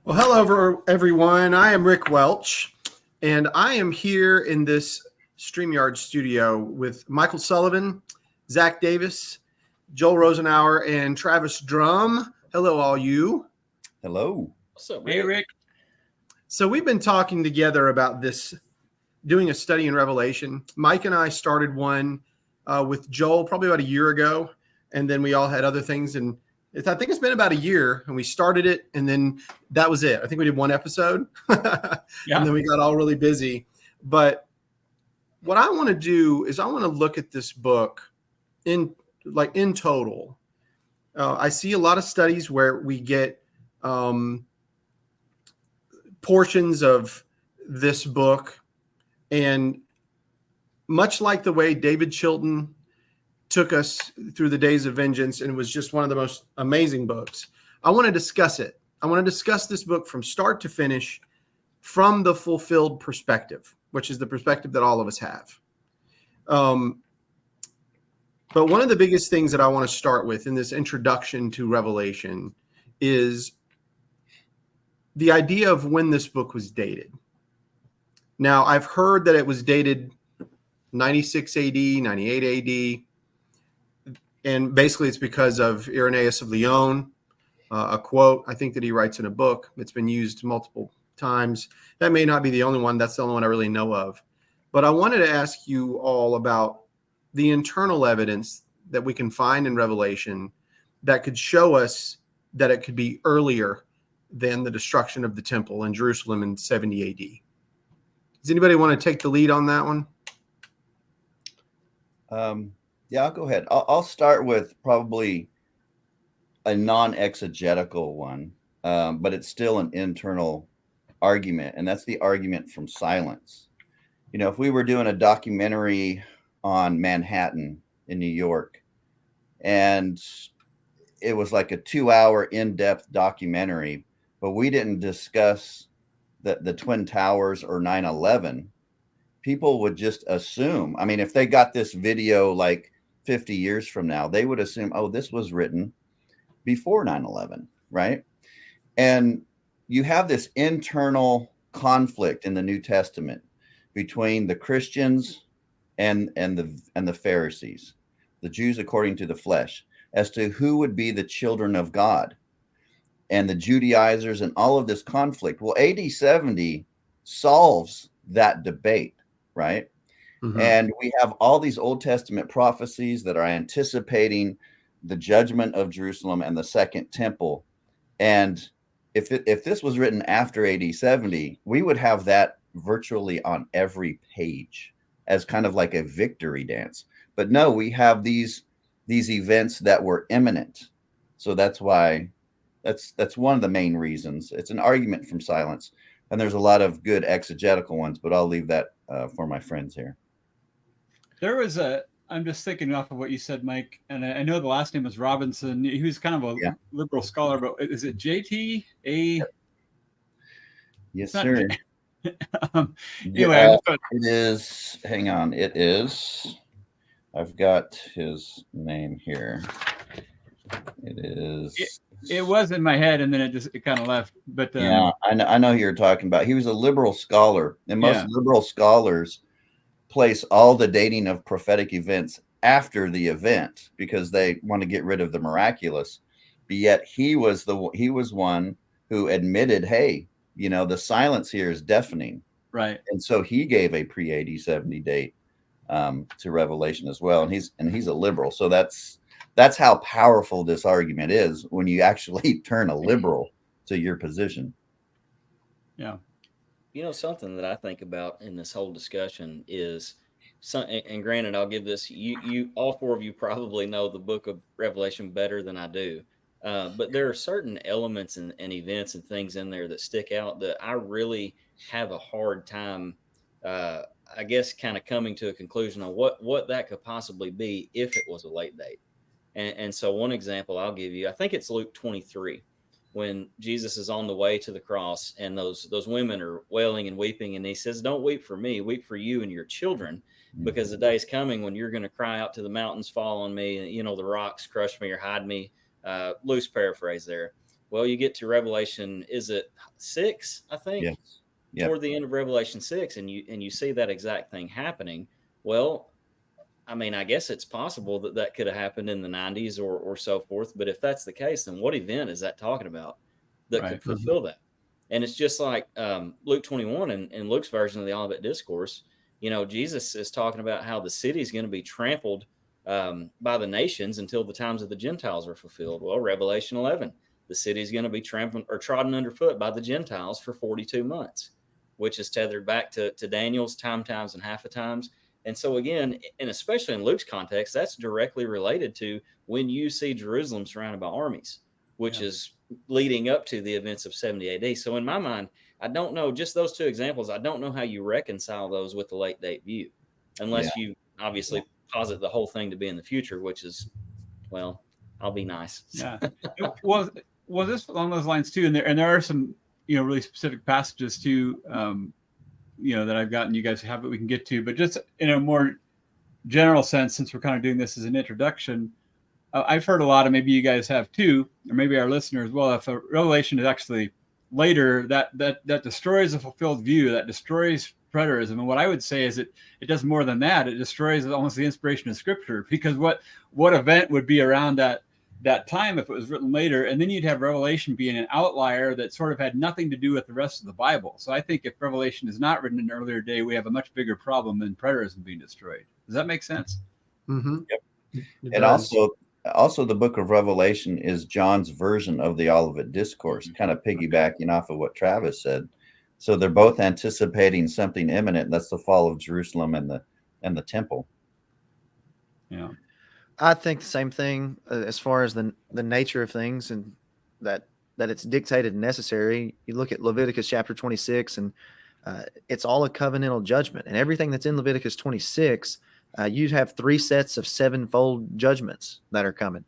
Well, hello, everyone. I am Rick Welch, and I am here in this StreamYard studio with Michael Sullivan, Zach Davis, Joel Rosenauer, and Travis Drum. Hello, all you. Hello. What's up, Hey, Rick? Rick. So, we've been talking together about this, doing a study in Revelation. Mike and I started one with Joel probably about a year ago, and then we all had other things. And I think it's been about a year, and we started it, and then that was it. I think we did one episode, and then we got all really busy. But what I want to do is I want to look at this book in total. I see a lot of studies where we get portions of this book, and much like the way David Chilton took us through the days of vengeance and was just one of the most amazing books, I want to discuss it. I want to discuss this book from start to finish from the fulfilled perspective, which is the perspective that all of us have. But one of the biggest things that I want to start with in this introduction to Revelation is the idea of when this book was dated. Now, I've heard that it was dated 96 AD, 98 AD. And basically it's because of Irenaeus of Lyon, a quote I think that he writes in a book. It's been used multiple times. That may not be the only one. That's the only one I really know of. But I wanted to ask you all about the internal evidence that we can find in Revelation that could show us that it could be earlier than the destruction of the temple in Jerusalem in 70 AD. Does anybody want to take the lead on that one? Yeah, I'll go ahead. I'll start with probably a non-exegetical one, but it's still an internal argument, and that's the argument from silence. You know, if we were doing a documentary on Manhattan in New York, and it was like a 2-hour in-depth documentary, but we didn't discuss the Twin Towers or 9/11, people would just assume. I mean, if they got this video like 50 years from now, they would assume, oh, this was written before 9/11, right? And you have this internal conflict in the New Testament between the Christians and the Pharisees, the Jews according to the flesh, as to who would be the children of God, and the Judaizers, and all of this conflict. Well, AD 70 solves that debate, right? Mm-hmm. And we have all these Old Testament prophecies that are anticipating the judgment of Jerusalem and the second temple. And if this was written after AD 70, we would have that virtually on every page as kind of like a victory dance. But no, we have these events that were imminent. So that's why that's one of the main reasons. It's an argument from silence. And there's a lot of good exegetical ones, but I'll leave that for my friends here. I'm just thinking off of what you said, Mike, and I know the last name was Robinson. He was kind of a liberal scholar, but is it JT? Yes, sir. Anyway, it is. Hang on. It is. I've got his name here. It is. It was in my head, and then it kind of left. But yeah, I know who you're talking about. He was a liberal scholar, and most liberal scholars place all the dating of prophetic events after the event because they want to get rid of the miraculous. But yet he was one who admitted, hey, you know, the silence here is deafening, right? And so he gave a pre-AD 70 date to Revelation as well, and he's a liberal. So that's how powerful this argument is when you actually turn a liberal to your position. Yeah. You know, something that I think about in this whole discussion is, and granted, I'll give this, you all four of you probably know the book of Revelation better than I do. But there are certain elements and events and things in there that stick out that I really have a hard time, I guess, kind of coming to a conclusion on what that could possibly be if it was a late date. And so one example I'll give you, I think it's Luke 23. When Jesus is on the way to the cross and those women are wailing and weeping, and he says, don't weep for me, weep for you and your children, because the day is coming when you're going to cry out to the mountains, fall on me, you know, the rocks crush me or hide me, loose paraphrase there. Well, you get to Revelation, is it 6, I think? Yes. Yep. Toward the end of Revelation 6, and you see that exact thing happening. Well, I mean, I guess it's possible that that could have happened in the 90s or so forth. But if that's the case, then what event is that talking about that could fulfill that? And it's just like Luke 21 in Luke's version of the Olivet Discourse. Jesus is talking about how the city is going to be trampled by the nations until the times of the Gentiles are fulfilled. Well, Revelation 11, the city is going to be trampled or trodden underfoot by the Gentiles for 42 months, which is tethered back to Daniel's times, and half a times. And so again, and especially in Luke's context, that's directly related to when you see Jerusalem surrounded by armies, which is leading up to the events of 70 AD. So in my mind, I don't know, just those two examples, I don't know how you reconcile those with the late date view, unless you obviously posit the whole thing to be in the future, which is, well, I'll be nice. Yeah. Well, this along those lines too, and there are some, really specific passages too, that I've gotten, you guys have, that we can get to, but just in a more general sense, since we're kind of doing this as an introduction, I've heard a lot, and maybe you guys have too, or maybe our listeners as well, if a revelation is actually later, that destroys a fulfilled view, that destroys preterism. And what I would say is it does more than that. It destroys almost the inspiration of Scripture, because what event would be around that time if it was written later? And then you'd have Revelation being an outlier that sort of had nothing to do with the rest of the Bible. So I think if Revelation is not written in an earlier day, we have a much bigger problem than preterism being destroyed. Does that make sense? Mm-hmm. Yep. And also the book of Revelation is John's version of the Olivet Discourse, kind of piggybacking off of what Travis said. So they're both anticipating something imminent. That's the fall of Jerusalem and the temple. Yeah. I think the same thing as far as the nature of things, and that it's dictated and necessary. You look at Leviticus chapter 26, and it's all a covenantal judgment. And everything that's in Leviticus 26, you have 3 sets of 7-fold judgments that are coming.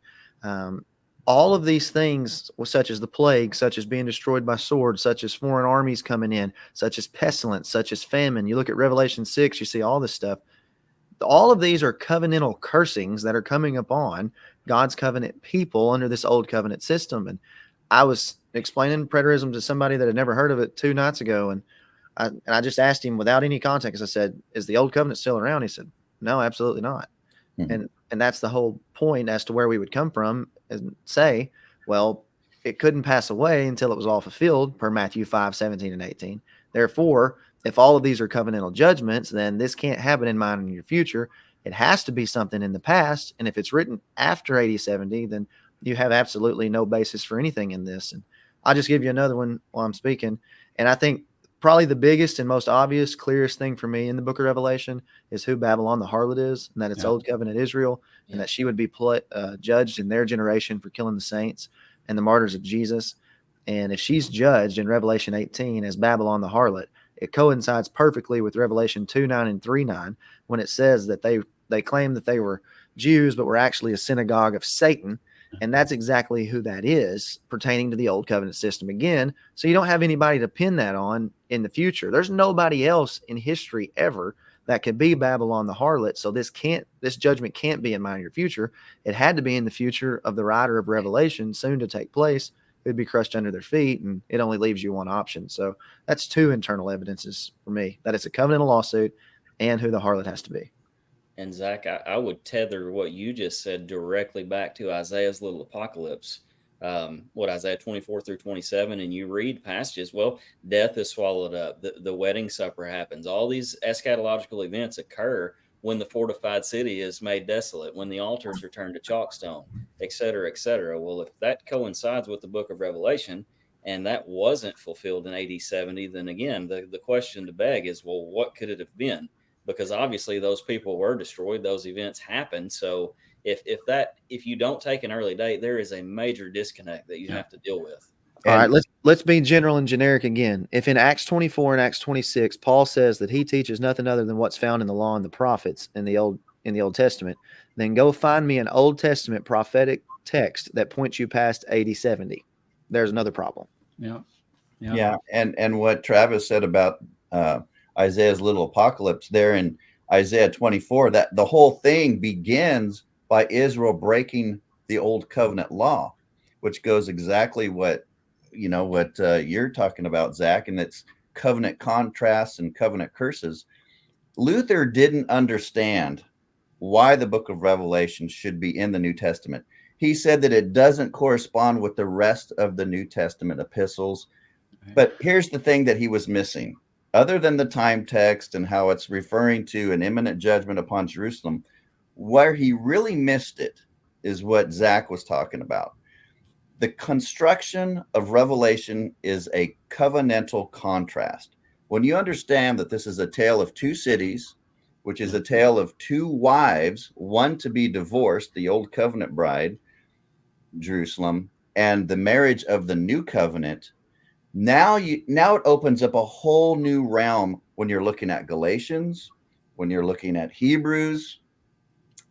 All of these things, such as the plague, such as being destroyed by sword, such as foreign armies coming in, such as pestilence, such as famine. You look at Revelation 6, you see all this stuff. All of these are covenantal cursings that are coming upon God's covenant people under this old covenant system. And I was explaining preterism to somebody that had never heard of it 2 nights ago. And I just asked him without any context. I said, is the old covenant still around? He said, no, absolutely not. Mm-hmm. And that's the whole point as to where we would come from and say, well, it couldn't pass away until it was all fulfilled per Matthew 5:17 and 18. Therefore, if all of these are covenantal judgments, then this can't happen in mine in your future. It has to be something in the past. And if it's written after AD 70, then you have absolutely no basis for anything in this. And I'll just give you another one while I'm speaking. And I think probably the biggest and most obvious, clearest thing for me in the book of Revelation is who Babylon the harlot is, and that it's old covenant Israel, and that she would be judged in their generation for killing the saints and the martyrs of Jesus. And if she's judged in Revelation 18 as Babylon the harlot, it coincides perfectly with Revelation 2:9 and 3:9 when it says that they claim that they were Jews, but were actually a synagogue of Satan. And that's exactly who that is pertaining to the old covenant system again. So you don't have anybody to pin that on in the future. There's nobody else in history ever that could be Babylon the harlot. So this judgment can't be in my or your future. It had to be in the future of the writer of Revelation, soon to take place, who'd be crushed under their feet. And it only leaves you one option. So that's 2 internal evidences for me, that it's a covenantal lawsuit and who the harlot has to be. And Zach, I would tether what you just said directly back to Isaiah's little apocalypse, Isaiah 24 through 27, and you read passages. Well, death is swallowed up. The wedding supper happens. All these eschatological events occur when the fortified city is made desolate, when the altars are turned to chalkstone, et cetera, et cetera. Well, if that coincides with the book of Revelation, and that wasn't fulfilled in AD 70, then again, the question to beg is, well, what could it have been? Because obviously those people were destroyed. Those events happened. So if you don't take an early date, there is a major disconnect that you have to deal with. All right, let's be general and generic again. If in Acts 24 and Acts 26, Paul says that he teaches nothing other than what's found in the law and the prophets in the Old Testament, then go find me an Old Testament prophetic text that points you past AD 70. There's another problem. Yeah. And what Travis said about Isaiah's little apocalypse there in Isaiah 24, that the whole thing begins by Israel breaking the old covenant law, which goes exactly what what you're talking about, Zach, and it's covenant contrasts and covenant curses. Luther didn't understand why the book of Revelation should be in the New Testament. He said that it doesn't correspond with the rest of the New Testament epistles. But here's the thing that he was missing. Other than the time text and how it's referring to an imminent judgment upon Jerusalem, where he really missed it is what Zach was talking about. The construction of Revelation is a covenantal contrast. When you understand that this is a tale of two cities, which is a tale of two wives, one to be divorced, the old covenant bride, Jerusalem, and the marriage of the new covenant, now it opens up a whole new realm when you're looking at Galatians, when you're looking at Hebrews,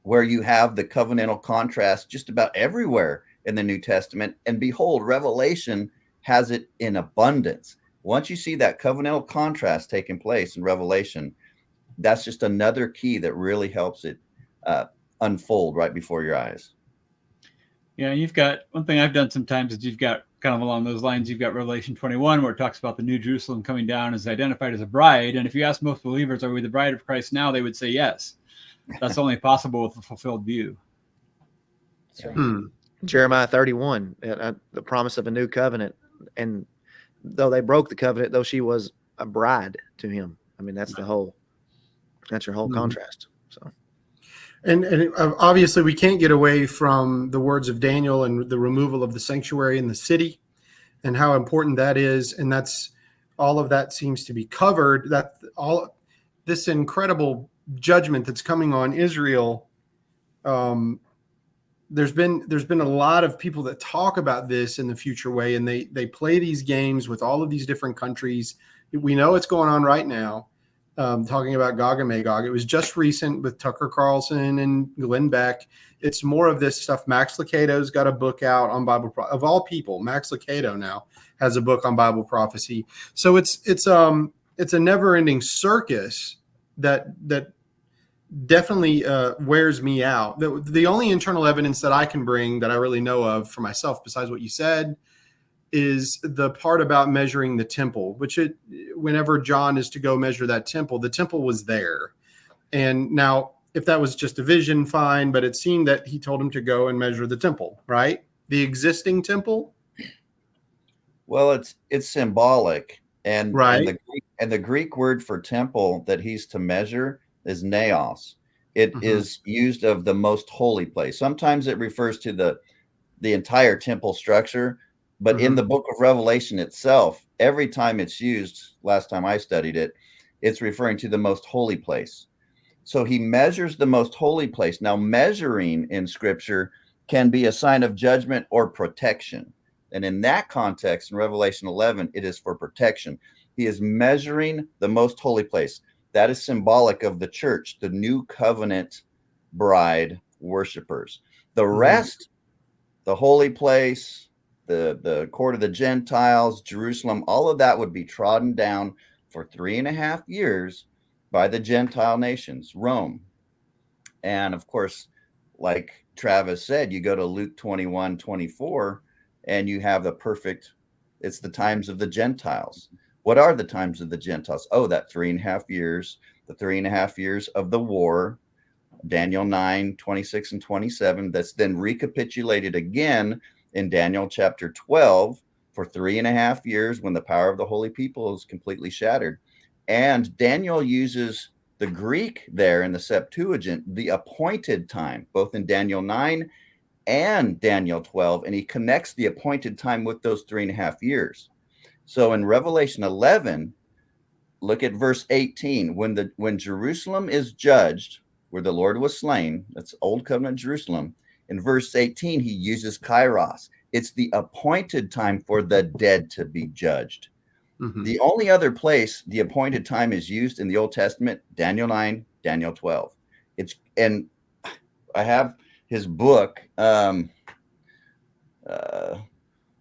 where you have the covenantal contrast just about everywhere in the New Testament. And behold, Revelation has it in abundance. Once you see that covenantal contrast taking place in Revelation, that's just another key that really helps it unfold right before your eyes. Yeah, you've got one thing I've done sometimes is you've got kind of along those lines, you've got Revelation 21, where it talks about the New Jerusalem coming down as identified as a bride. And if you ask most believers, are we the bride of Christ now? They would say yes. That's only possible with a fulfilled view. Jeremiah 31, the promise of a new covenant. And though they broke the covenant, though she was a bride to him. I mean, that's your whole contrast. So. And obviously, we can't get away from the words of Daniel and the removal of the sanctuary in the city and how important that is. And that's all of that seems to be covered. That all this incredible judgment that's coming on Israel. There's been a lot of people that talk about this in the future way, and they play these games with all of these different countries. We know what's going on right now. Talking about Gog and Magog. It was just recent with Tucker Carlson and Glenn Beck. It's more of this stuff. Max Lucado's got a book out on Bible of all people. Max Lucado now has a book on Bible prophecy. So it's a never-ending circus that definitely wears me out. The only internal evidence that I can bring that I really know of for myself, besides what you said, is the part about measuring the temple, which whenever John is to go measure that temple, the temple was there. And now if that was just a vision, fine, but it seemed that he told him to go and measure the temple, right? The existing temple. Well, it's symbolic. And, right. and the Greek word for temple that he's to measure is naos. It is used of the most holy place. Sometimes it refers to the entire temple structure. But in the book of Revelation itself, every time it's used, last time I studied it, it's referring to the most holy place. So he measures the most holy place. Now, measuring in Scripture can be a sign of judgment or protection. And in that context, in Revelation 11, it is for protection. He is measuring the most holy place. That is symbolic of the church, the new covenant bride worshipers. The rest, the holy place, the court of the Gentiles, Jerusalem, all of that would be trodden down for 3.5 years by the Gentile nations, Rome. And of course, like Travis said, you go to Luke 21:24, and you have it's the times of the Gentiles. What are the times of the Gentiles? Oh, that 3.5 years, the 3.5 years of the war, Daniel 9:26 and 27, that's then recapitulated again in Daniel chapter 12 for 3.5 years when the power of the holy people is completely shattered. And Daniel uses the Greek there in the Septuagint, the appointed time, both in Daniel 9 and Daniel 12, and he connects the appointed time with those 3.5 years. So in Revelation 11, look at verse 18. When Jerusalem is judged, where the Lord was slain, that's Old Covenant Jerusalem, in verse 18, he uses kairos. It's the appointed time for the dead to be judged. The only other place the appointed time is used in the Old Testament, Daniel 9, Daniel 12. And I have his book,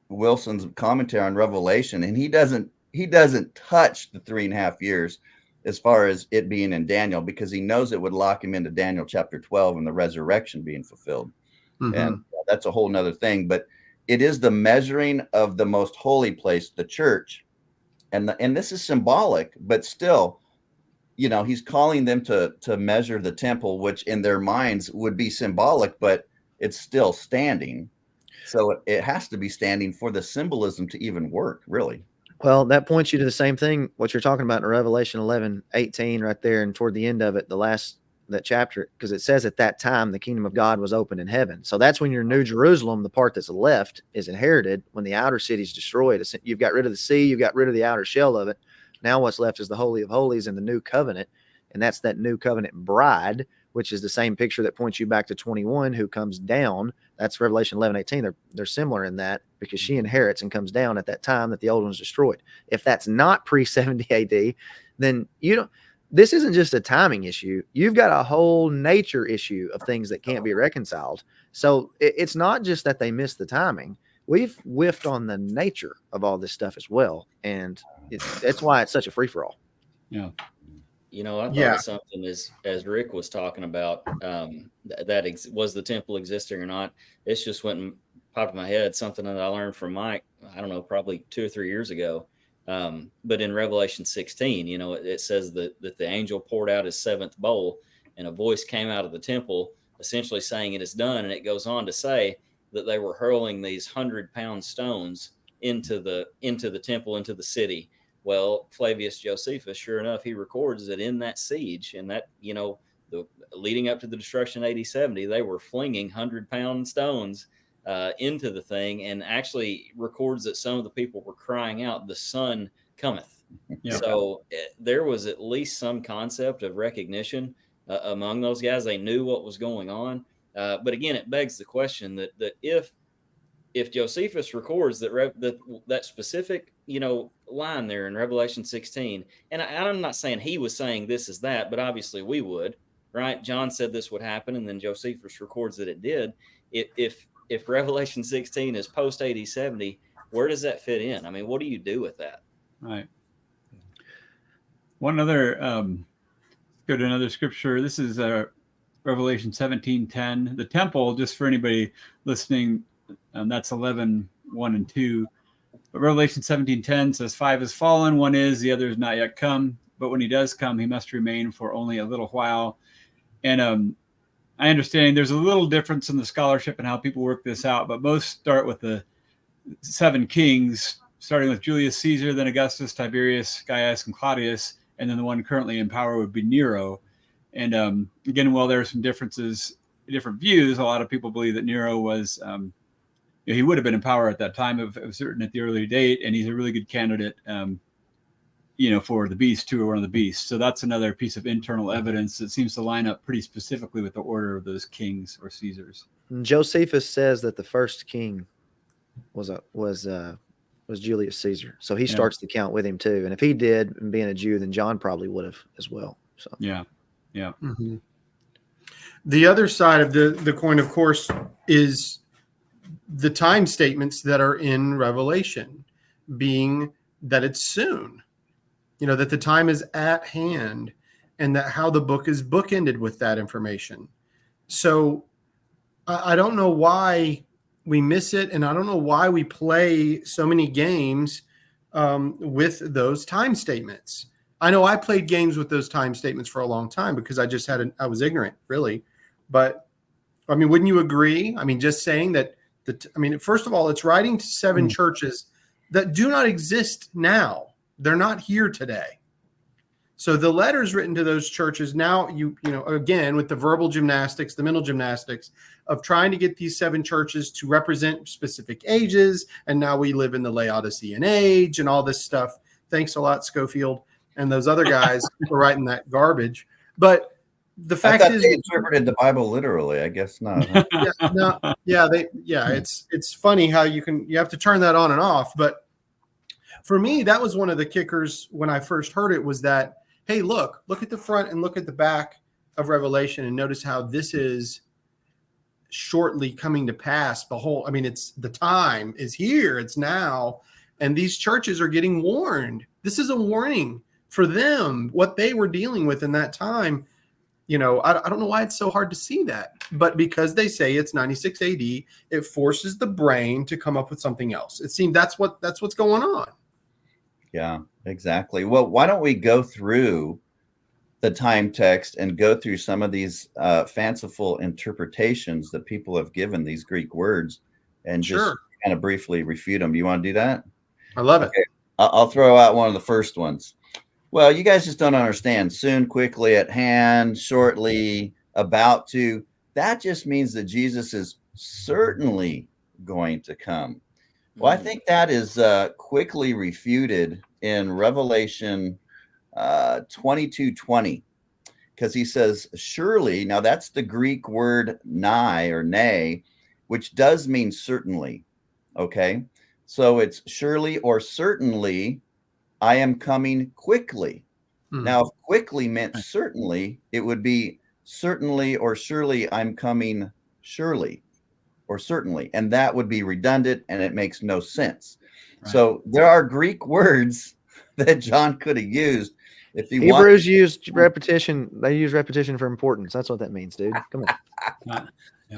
Wilson's commentary on Revelation, and he doesn't touch the 3.5 years as far as it being in Daniel, because he knows it would lock him into Daniel chapter 12 and the resurrection being fulfilled. And that's a whole nother thing. But it is the measuring of the most holy place, the church. And this is symbolic, but still, he's calling them to measure the temple, which in their minds would be symbolic, but it's still standing. So it has to be standing for the symbolism to even work, really. Well, that points you to the same thing, what you're talking about in Revelation 11:18 right there. And toward the end of it, that chapter, because it says at that time, the kingdom of God was open in heaven. So that's when your New Jerusalem, the part that's left, is inherited when the outer city is destroyed. You've got rid of the sea, you've got rid of the outer shell of it. Now what's left is the Holy of Holies and the new covenant. And that's that new covenant bride, which is the same picture that points you back to 21, who comes down. That's Revelation 11:18. They're similar in that, because she inherits and comes down at that time that the old one's destroyed. If that's not pre-70 AD, then this isn't just a timing issue. You've got a whole nature issue of things that can't be reconciled. So it's not just that they missed the timing. We've whiffed on the nature of all this stuff as well. And that's why it's such a free-for-all. Yeah. I thought of something as Rick was talking about, was the temple existing or not. It's just went and popped in my head, something that I learned from Mike, I don't know, probably 2 or 3 years ago. But in Revelation 16, it says that the angel poured out his 7th bowl, and a voice came out of the temple essentially saying it is done. And it goes on to say that they were hurling these 100-pound stones into the temple, into the city. Well, Flavius Josephus, sure enough, he records that in that siege, and that, the leading up to the destruction in AD 70, they were flinging 100-pound stones into the thing, and actually records that some of the people were crying out, "The Son cometh." Yeah. So there was at least some concept of recognition among those guys. They knew what was going on. But again, it begs the question that if Josephus records that specific, line there in Revelation 16, and I'm not saying he was saying this is that, but obviously we would, right? John said this would happen, and then Josephus records that it did. If Revelation 16 is post AD 70, where does that fit in? I mean, what do you do with that? Right. One other, go to another scripture. This is Revelation 17:10. The temple, just for anybody listening, that's 11:1 and 2. But Revelation 17:10 says, 5 is fallen, 1 is, the other is not yet come. But when he does come, he must remain for only a little while. And I understand there's a little difference in the scholarship and how people work this out, but most start with the 7 kings, starting with Julius Caesar, then Augustus, Tiberius, Gaius, and Claudius, and then the one currently in power would be Nero. And again, while there are some differences, different views, a lot of people believe that Nero was, he would have been in power at that time, of certain at the earlier date, and he's a really good candidate, for the beast too, or one of the beasts. So that's another piece of internal evidence that seems to line up pretty specifically with the order of those kings or Caesars. Josephus says that the first king was Julius Caesar, so he starts the count with him too. And if he did, and being a Jew, then John probably would have as well. So yeah. Mm-hmm. The other side of the coin, of course, is the time statements that are in Revelation, being that it's soon, that the time is at hand, and that how the book is bookended with that information. So I don't know why we miss it, and I don't know why we play so many games with those time statements. I know I played games with those time statements for a long time because I was ignorant, really. But I mean, wouldn't you agree? I mean, just saying that. First of all, it's writing to 7 churches that do not exist now. They're not here today. So the letters written to those churches now, again, with the verbal gymnastics, the mental gymnastics of trying to get these 7 churches to represent specific ages. And now we live in the Laodicean age and all this stuff. Thanks a lot, Schofield, and those other guys for writing that garbage. But the fact is, they interpreted the Bible literally. I guess not. Huh? It's funny how you have to turn that on and off. But for me, that was one of the kickers when I first heard it, was that, hey, look at the front and look at the back of Revelation and notice how this is shortly coming to pass. It's the time is here. It's now. And these churches are getting warned. This is a warning for them, what they were dealing with in that time. I don't know why it's so hard to see that, but because they say it's 96 AD, it forces the brain to come up with something else. It seems that's what's going on. Yeah, exactly. Well, why don't we go through the time text and go through some of these fanciful interpretations that people have given these Greek words and just Sure. kind of briefly refute them. Do you want to do that? I love it. Okay. I'll throw out one of the first ones. Well, you guys just don't understand. Soon, quickly, at hand, shortly, about to. That just means that Jesus is certainly going to come. Well, I think that is quickly refuted in Revelation 22:20, because he says, surely. Now, that's the Greek word nigh or nay, which does mean certainly. Okay. So it's surely or certainly I am coming quickly. Now, if quickly meant certainly, it would be certainly or surely I'm coming surely or certainly. And that would be redundant and it makes no sense. Right. So there are Greek words that John could have used if he Hebrews used repetition. They use repetition for importance. That's what that means, dude. Come on.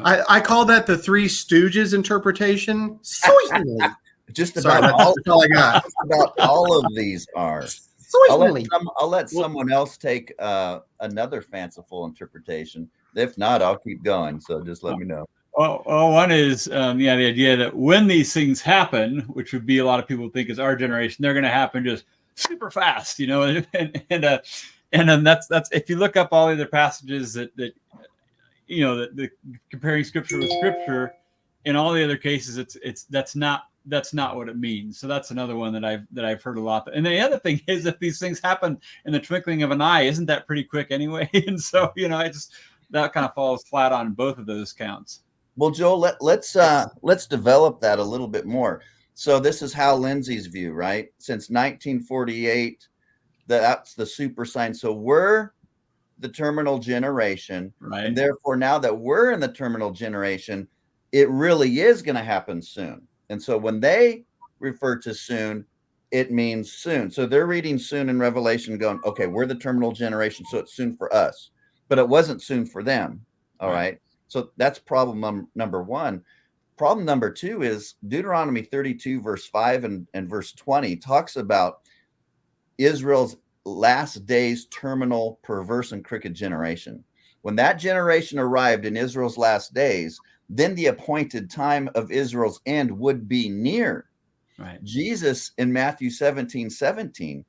I call that the Three Stooges interpretation. Certainly. Just Sorry, about that's all I got. just about all of these are. Certainly. I'll let someone else take another fanciful interpretation. If not, I'll keep going. So just let me know. Well, one is the idea that when these things happen, which would be a lot of people think is our generation, they're going to happen just super fast, and then that's if you look up all the other passages that the comparing scripture with scripture, in all the other cases, that's not what it means. So that's another one that I've heard a lot. And the other thing is, if these things happen in the twinkling of an eye, isn't that pretty quick anyway? And so that kind of falls flat on both of those counts. Well, Joel, let's develop that a little bit more. So this is Hal Lindsey's view, right? Since 1948, that's the super sign. So we're the terminal generation, right? And therefore, now that we're in the terminal generation, it really is going to happen soon. And so when they refer to soon, it means soon. So they're reading soon in Revelation going, okay, we're the terminal generation, so it's soon for us. But it wasn't soon for them. All right. So that's problem number one. Problem number two is Deuteronomy 32, verse 5 and verse 20 talks about Israel's last days terminal perverse and crooked generation. When that generation arrived in Israel's last days, then the appointed time of Israel's end would be near. Right. Jesus in Matthew 17:17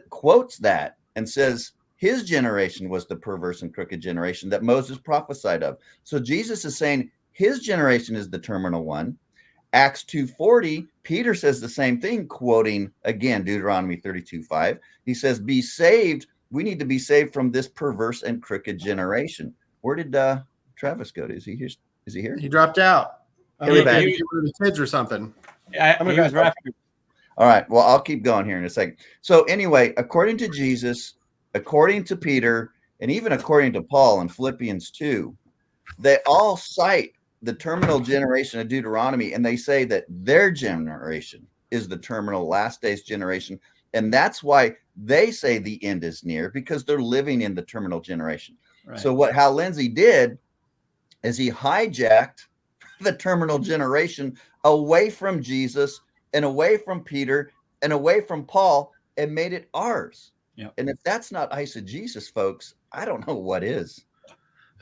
quotes that and says his generation was the perverse and crooked generation that Moses prophesied of. So Jesus is saying his generation is the terminal one. Acts 2:40, Peter says the same thing, quoting again Deuteronomy 32:5. He says, be saved. We need to be saved from this perverse and crooked generation. Where did Travis go? Is he here? Is he here? He dropped out. He'll be back. Maybe he were the kids or something. He was wrapping. All right. Well, I'll keep going here in a second. So anyway, according to Jesus, according to Peter, and even according to Paul in Philippians 2, they all cite the terminal generation of Deuteronomy, and they say that their generation is the terminal last days generation. And that's why they say the end is near, because they're living in the terminal generation. Right. So what Hal Lindsey did is he hijacked the terminal generation away from Jesus and away from Peter and away from Paul and made it ours. Yep. And if that's not eisegesis, folks, I don't know what is.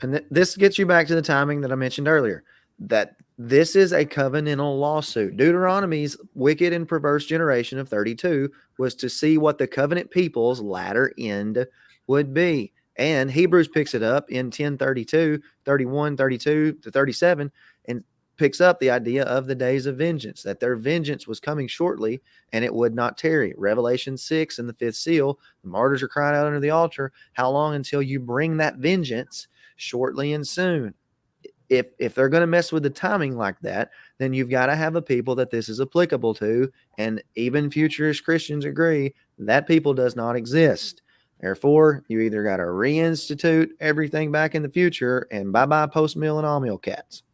And this gets you back to the timing that I mentioned earlier, that this is a covenantal lawsuit. Deuteronomy's wicked and perverse generation of 32 was to see what the covenant people's latter end would be. And Hebrews picks it up in 10:32, 31, 32 to 37, and picks up the idea of the days of vengeance, that their vengeance was coming shortly and it would not tarry. Revelation 6 and the fifth seal, the martyrs are crying out under the altar, how long until you bring that vengeance? Shortly and soon. If they're going to mess with the timing like that, then you've got to have a people that this is applicable to. And even futurist Christians agree that people does not exist. Therefore, you either got to reinstitute everything back in the future and bye-bye post-mill and all-mill cats.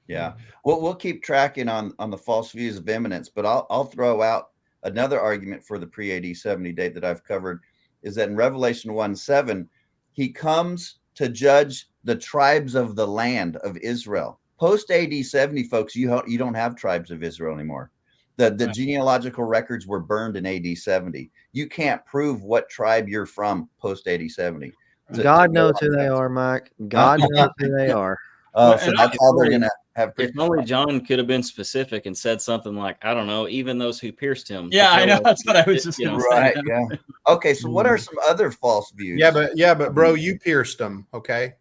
Yeah. Well, we'll keep tracking on the false views of imminence, but I'll throw out another argument for the pre-AD 70 date that I've covered, is that in Revelation 1:7, he comes to judge the tribes of the land of Israel. Post AD 70, folks, you don't have tribes of Israel anymore. The Right. genealogical records were burned in AD 70. You can't prove what tribe you're from post AD 70. God knows who they are, Mike. God knows who they are. Oh, so And that's how they're going to have. If only John could have been specific and said something like, I don't know, even those who pierced him. to Yeah, I tell know. us That's what I was that, just you going know, to say. Right. Yeah. Okay. So what are some other false views? Yeah, but bro, you pierced them. Okay.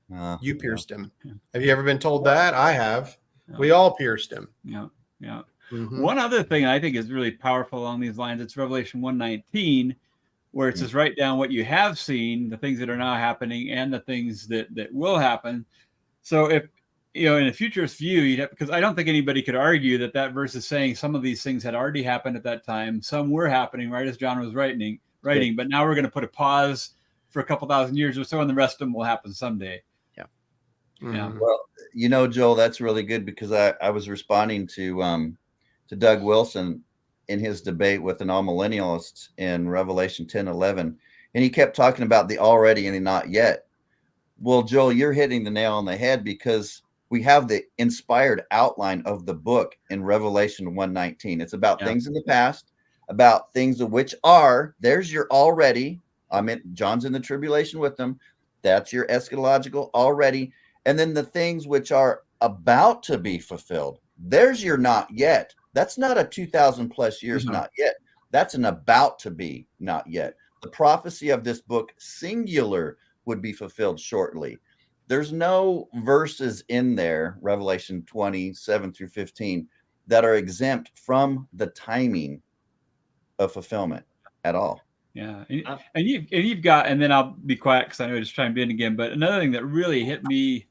You Yeah. pierced him. Yeah. Have you ever been told that? I have. Yeah. We all pierced him. Yeah. Yeah. Mhm. One other thing I think is really powerful along these lines, it's Revelation 1:19, where it says, write down what you have seen, the things that are now happening, and the things that will happen. So if, in a futurist view, you'd have, because I don't think anybody could argue that verse is saying some of these things had already happened at that time. Some were happening right as John was writing, but now we're going to put a pause for a couple thousand years or so, and the rest of them will happen someday. Mhm. Well, Joel, that's really good, because I was responding to Doug Wilson in his debate with an all-millennialists in Revelation 10:11, and he kept talking about the already and the not yet. Well, Joel, you're hitting the nail on the head, because we have the inspired outline of the book in Revelation 1:19. It's about things in the past, about things of which are, there's your already. I mean, John's in the tribulation with them. That's your eschatological already. And then the things which are about to be fulfilled. There's your not yet. That's not a 2,000 plus years not yet. That's an about to be not yet. The prophecy of this book, singular, would be fulfilled shortly. There's no verses in there, Revelation 27 through 15, that are exempt from the timing of fulfillment at all. Yeah, and you've got, and then I'll be quiet because I know I just chimed in again. But another thing that really hit me,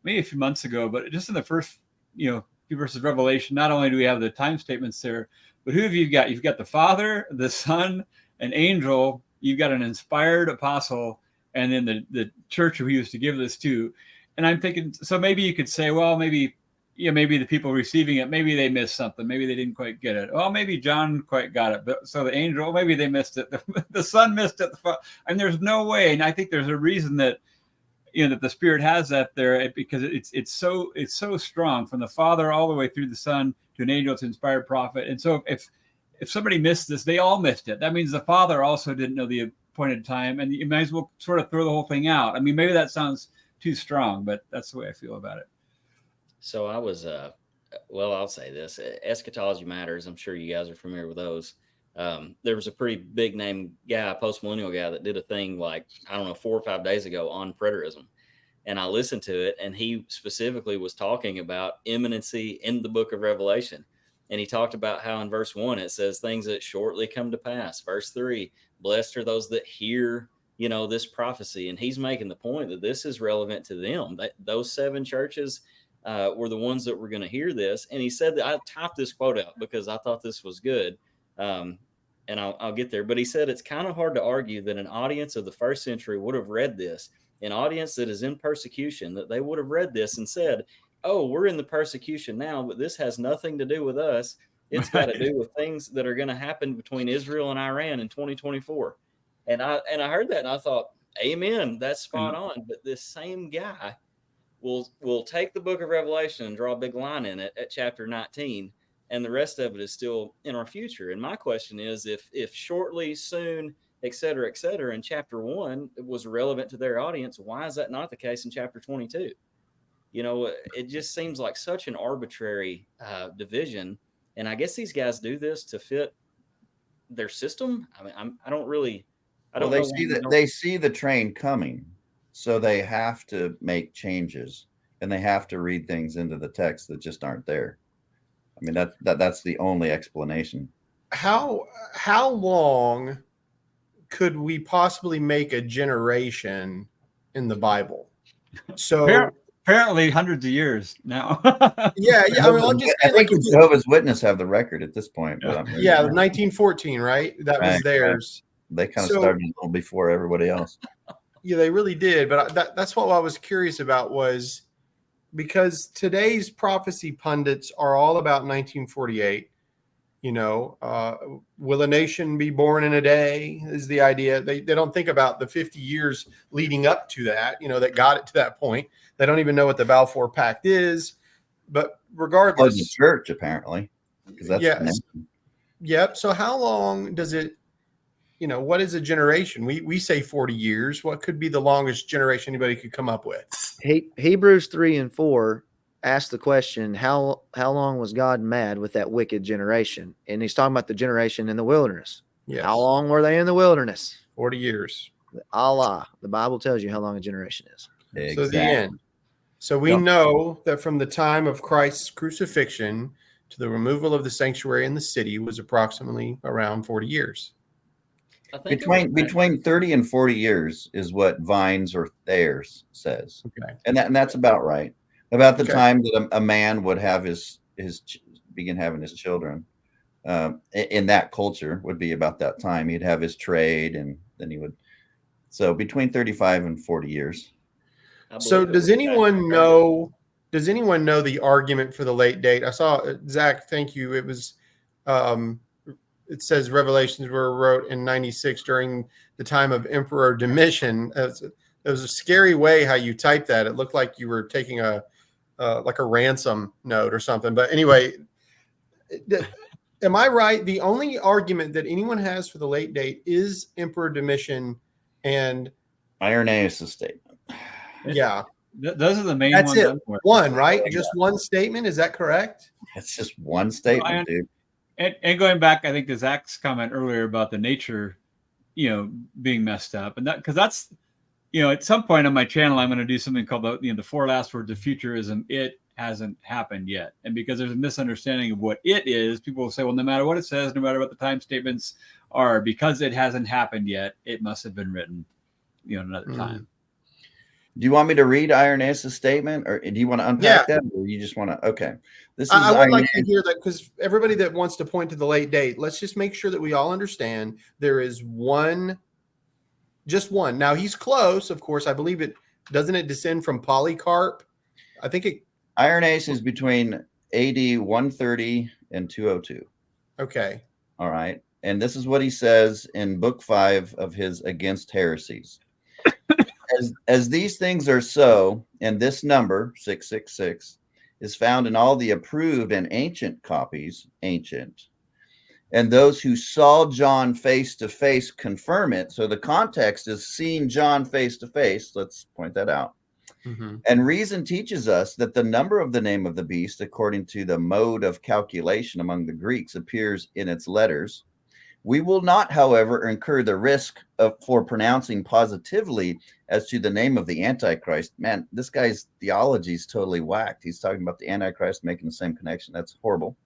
maybe a few months ago, but just in the first, few verses of Revelation, not only do we have the time statements there, but who have you got? You've got the Father, the Son, an angel. You've got an inspired apostle, and then the church who he used to give this to. And I'm thinking, so maybe you could say, well, maybe the people receiving it, maybe they missed something. Maybe they didn't quite get it. Well, maybe John quite got it. But so the angel, maybe they missed it. The Son missed it. And there's no way. And I think there's a reason that, that the Spirit has that there, because it's so strong from the Father all the way through the Son to an angel to inspired prophet. And so if somebody missed this, they all missed it. That means the Father also didn't know the appointed time, and you might as well sort of throw the whole thing out. I mean, maybe that sounds too strong, but that's the way I feel about it. So I was, I'll say this: Eschatology Matters. I'm sure you guys are familiar with those. There was a pretty big name guy, post-millennial guy, that did a thing like, I don't know, 4 or 5 days ago on preterism. And I listened to it, and he specifically was talking about imminency in the book of Revelation. And he talked about how in verse 1, it says things that shortly come to pass. Verse 3, blessed are those that hear, this prophecy. And he's making the point that this is relevant to them. That those 7 churches were the ones that were going to hear this. And he said that, I typed this quote out because I thought this was good. And I'll get there. But he said it's kind of hard to argue that an audience of the first century would have read this, an audience that is in persecution, that they would have read this and said, oh, we're in the persecution now, but this has nothing to do with us. It's got to do with things that are going to happen between Israel and Iran in 2024. And I heard that and I thought, amen, that's spot on. But this same guy will take the book of Revelation and draw a big line in it at chapter 19, and the rest of it is still in our future. And my question is, if shortly, soon, et cetera, in chapter 1 was relevant to their audience, why is that not the case in chapter 22? It just seems like such an arbitrary division. And I guess these guys do this to fit their system. I mean, I don't know. They see the train coming, so they have to make changes, and they have to read things into the text that just aren't there. I mean, that's the only explanation. How long could we possibly make a generation in the Bible? So apparently hundreds of years now. yeah. I mean, I'm just I saying, think Jehovah's Witness have the record at this point. But 1914, right? That was theirs. They kind of started a little before everybody else. Yeah, they really did. But that's what I was curious about, was because today's prophecy pundits are all about 1948. Will a nation be born in a day is the idea. They don't think about the 50 years leading up to that, that got it to that point. They don't even know what the Balfour Pact is. But regardless, the church apparently, because that's yeah. Yep. So how long does it, what is a generation? We say 40 years. What could be the longest generation anybody could come up with? Hebrews 3 and 4 ask the question, how long was God mad with that wicked generation? And he's talking about the generation in the wilderness. Yes. How long were they in the wilderness? 40 years. Allah. The Bible tells you how long a generation is. Exactly. So the end. So we know that from the time of Christ's crucifixion to the removal of the sanctuary in the city was approximately around 40 years. I think Between 30 and 40 years is what Vines or Thayer's says. Okay. And that's about right. About the time that a man would have begin having his children in that culture would be about that time. He'd have his trade, and then he would. So between 35 and 40 years. So does anyone know the argument for the late date? I saw Zach. Thank you. It was, it says Revelations were wrote in 96 during the time of Emperor Domitian. It was a scary way how you typed that. It looked like you were taking like a ransom note or something. But anyway, am I right? The only argument that anyone has for the late date is Emperor Domitian and Irenaeus' statement. Yeah. Those are the main That's ones. it. One, right? Just one statement. Is that correct? It's just one statement, dude. And going back, I think to Zach's comment earlier about the nature, being messed up, and because that's, at some point on my channel, I'm going to do something called the 4 last words of futurism. It hasn't happened yet, and because there's a misunderstanding of what it is, people will say, well, no matter what it says, no matter what the time statements are, because it hasn't happened yet, it must have been written, another time. Do you want me to read Irenaeus' statement, or do you want to unpack that, or you just want to? Okay, this is. I would like to hear that, because everybody that wants to point to the late date, let's just make sure that we all understand there is just one. Now he's close, of course. I believe it doesn't it descend from Polycarp. I think it. Irenaeus is between AD 130 and 202. Okay. All right, and this is what he says in Book 5 of his Against Heresies. As these things are so, and this number 666 is found in all the approved and ancient copies, and those who saw John face to face confirm it. So the context is seeing John face to face. Let's point that out. Mm-hmm. And reason teaches us that the number of the name of the beast, according to the mode of calculation among the Greeks, appears in its letters. We will not, however, incur the risk for pronouncing positively as to the name of the Antichrist. Man, this guy's theology is totally whacked. He's talking about the Antichrist making the same connection. That's horrible.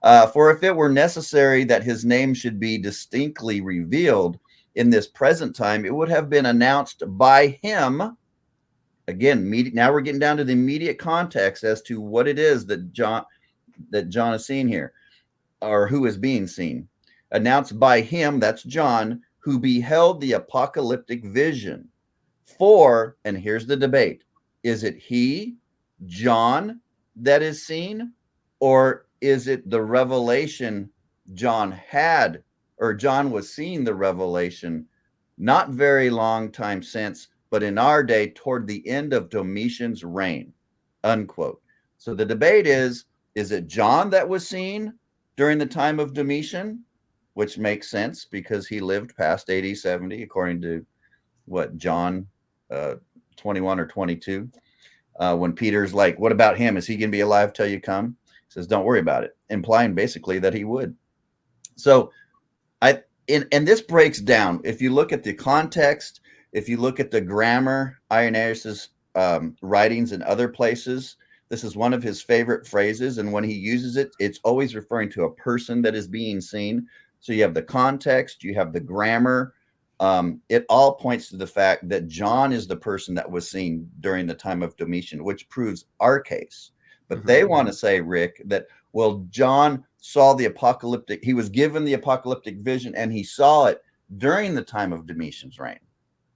For if it were necessary that his name should be distinctly revealed in this present time, it would have been announced by him. Again, now we're getting down to the immediate context as to what it is that John is seeing here, or who is being seen. Announced by him, that's John, who beheld the apocalyptic vision. For, and here's the debate, is it he, John, that is seen, or is it the revelation John had, or John was seeing the revelation not very long time since, but in our day toward the end of Domitian's reign, unquote. So the debate is it John that was seen during the time of Domitian? Which makes sense because he lived past AD 70, according to John 21 or 22. When Peter's like, what about him? Is he going to be alive till you come? He says, don't worry about it, implying basically that he would. So and this breaks down. If you look at the context, if you look at the grammar, Irenaeus' writings in other places, this is one of his favorite phrases. And when he uses it, it's always referring to a person that is being seen. So you have the context, you have the grammar. It all points to the fact that John is the person that was seen during the time of Domitian, which proves our case. But they want to say, Rick, that, well, John saw he was given the apocalyptic vision and he saw it during the time of Domitian's reign.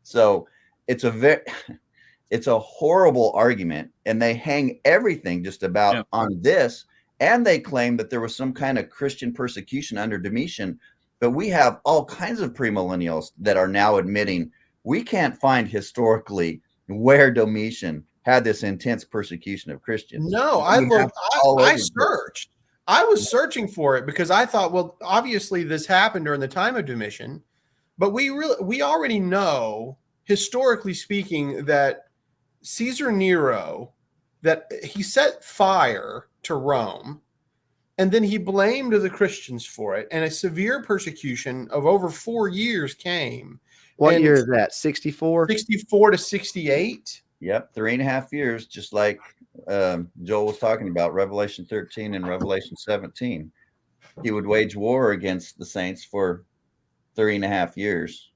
So it's a horrible argument, and they hang everything just about on this. and they claim that there was some kind of Christian persecution under Domitian. But we have all kinds of premillennials that are now admitting we can't find historically where Domitian had this intense persecution of Christians. No, I We looked. have all I over the place. searched. I was searching for it because I thought, well, obviously this happened during the time of Domitian, but we already know, historically speaking, that Caesar Nero, that he set fire to Rome, and then he blamed the Christians for it, and a severe persecution of over 4 years came. What And year is that? 64? 64 to 68. Yep, 3.5 years, just like Joel was talking about, Revelation 13 and Revelation 17. He would wage war against the saints for 3.5 years.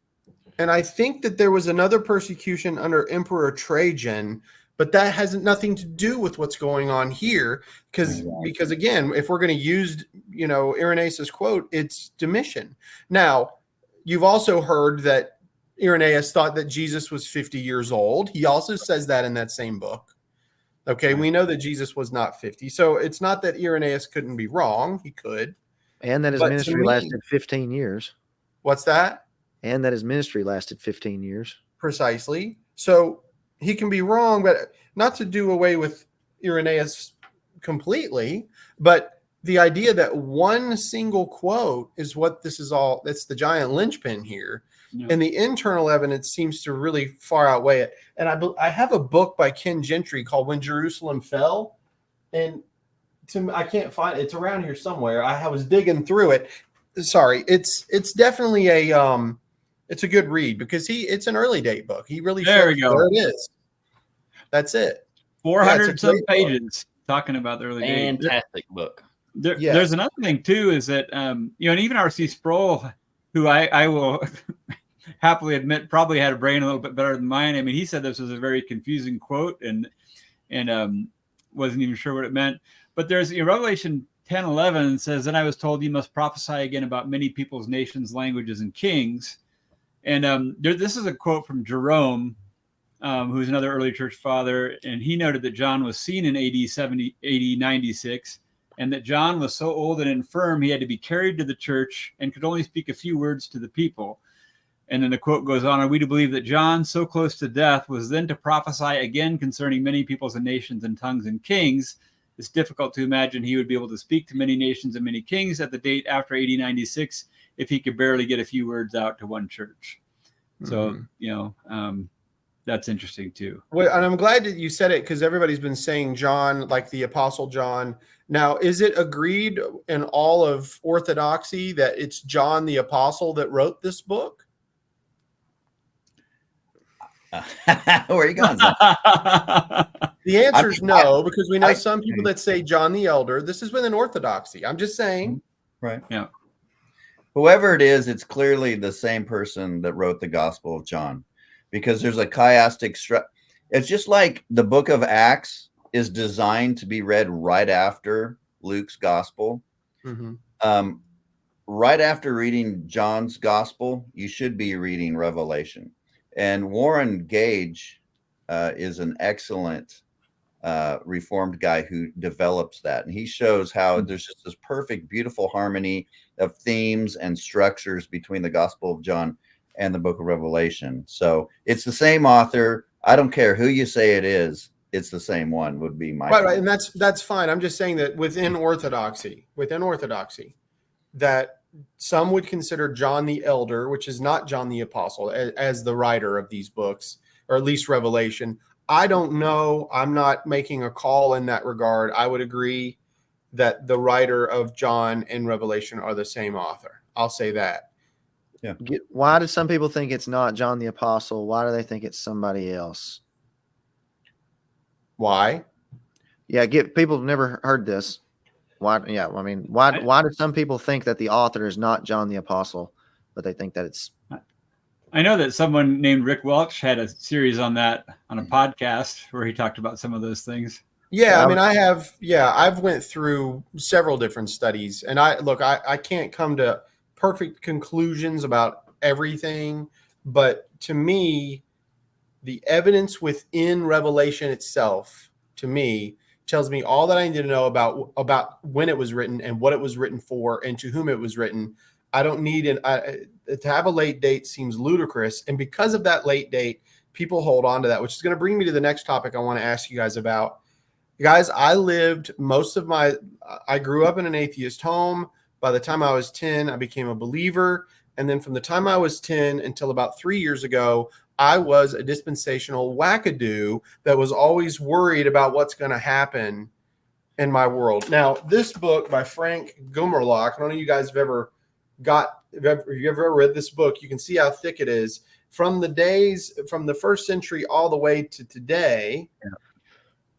And I think that there was another persecution under Emperor Trajan, but that has nothing to do with what's going on here. Because again, if we're going to use, Irenaeus' quote, it's Domitian. Now, you've also heard that Irenaeus thought that Jesus was 50 years old. He also says that in that same book. Okay, we know that Jesus was not 50. So it's not that Irenaeus couldn't be wrong. He could. And that his But to ministry me- lasted 15 years. What's that? And that his ministry lasted 15 years. Precisely. So he can be wrong, but not to do away with Irenaeus completely, but the idea that one single quote is what this is all, that's the giant linchpin here. Yeah. And the internal evidence seems to really far outweigh it. And I have a book by Ken Gentry called When Jerusalem Fell. And I can't find it. It's around here somewhere. I was digging through it. Sorry. It's definitely it's a good read because it's an early date book. He really There we shows go. There it is. That's it. 400 some great book. pages talking about the early days. Fantastic book. Yes. There's another thing too, is that and even R.C. Sproul, who I will happily admit probably had a brain a little bit better than mine. I mean, he said this was a very confusing quote and wasn't even sure what it meant. But there's Revelation 10:11 says, "Then I was told you must prophesy again about many peoples, nations, languages, and kings." And this is a quote from Jerome, who's another early church father, and he noted that John was seen in AD 96, and that John was so old and infirm he had to be carried to the church and could only speak a few words to the people. And then the quote goes on, "Are we to believe that John, so close to death, was then to prophesy again concerning many peoples and nations and tongues and kings? It's difficult to imagine he would be able to speak to many nations and many kings at the date after AD 96 if he could barely get a few words out to one church." So, that's interesting too. Well, and I'm glad that you said it because everybody's been saying John, like the Apostle John. Now, is it agreed in all of Orthodoxy that it's John the Apostle that wrote this book? Where are you going, son? The answer is no, because we know I- some people that say John the Elder. This is within Orthodoxy. I'm just saying. Right. Yeah. Whoever it is, it's clearly the same person that wrote the Gospel of John, because there's a chiastic it's just like the book of Acts is designed to be read right after Luke's Gospel. Mhm. Right after reading John's Gospel, you should be reading Revelation. And Warren Gage is an excellent Reformed guy who develops that. And he shows how there's just this perfect, beautiful harmony of themes and structures between the Gospel of John and the book of Revelation. So it's the same author. I don't care who you say it is. It's the same one would be my Right, and that's fine. I'm just saying that within Orthodoxy, that some would consider John the Elder, which is not John the Apostle, as the writer of these books, or at least Revelation. I don't know. I'm not making a call in that regard. I would agree that the writer of John and Revelation are the same author. I'll say that. Why do some people think it's not John the Apostle? Why do they think it's somebody else? Why? Yeah, people have never heard this. Why? Yeah, I mean, why do some people think that the author is not John the Apostle, but they think that it's? I know that someone named Rick Welch had a series on that on a podcast where he talked about some of those things. Yeah, I mean, I've went through several different studies, and I can't come to perfect conclusions about everything, but to me, the evidence within Revelation itself, to me, tells me all that I need to know about when it was written and what it was written for and to whom it was written. I don't need to have a late date seems ludicrous. And because of that late date, people hold on to that, which is going to bring me to the next topic I want to ask you guys about. Guys, I grew up in an atheist home. By the time I was 10, I became a believer. And then from the time I was 10 until about 3 years ago, I was a dispensational wackadoo that was always worried about what's going to happen in my world. Now, this book by Frank Gumerlock, I don't know if you guys have ever read this book. You can see how thick it is. From the first century all the way to today,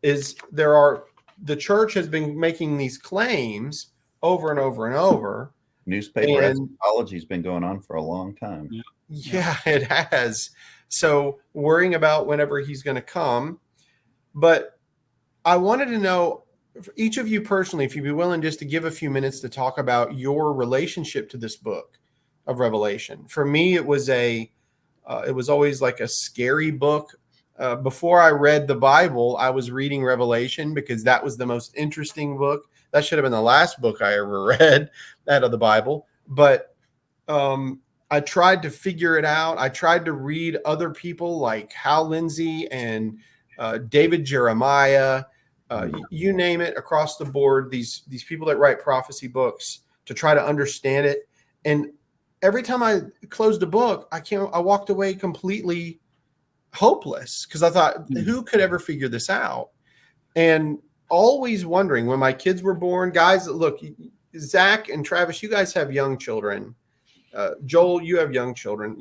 the church has been making these claims over and over and over. Newspaper eschatology has been going on for a long time. Yeah, it has. So worrying about whenever he's going to come. But I wanted to know, for each of you personally, if you'd be willing just to give a few minutes to talk about your relationship to this book of Revelation. For me, it was always like a scary book. Before I read the Bible, I was reading Revelation because that was the most interesting book. That should have been the last book I ever read out of the Bible. But I tried to figure it out. I tried to read other people like Hal Lindsey and David Jeremiah, you name it, across the board, these people that write prophecy books, to try to understand it. And every time I closed a book, I walked away completely hopeless because I thought, who could ever figure this out? And always wondering, when my kids were born, guys, look, Zach and Travis, you guys have young children. Joel, you have young children.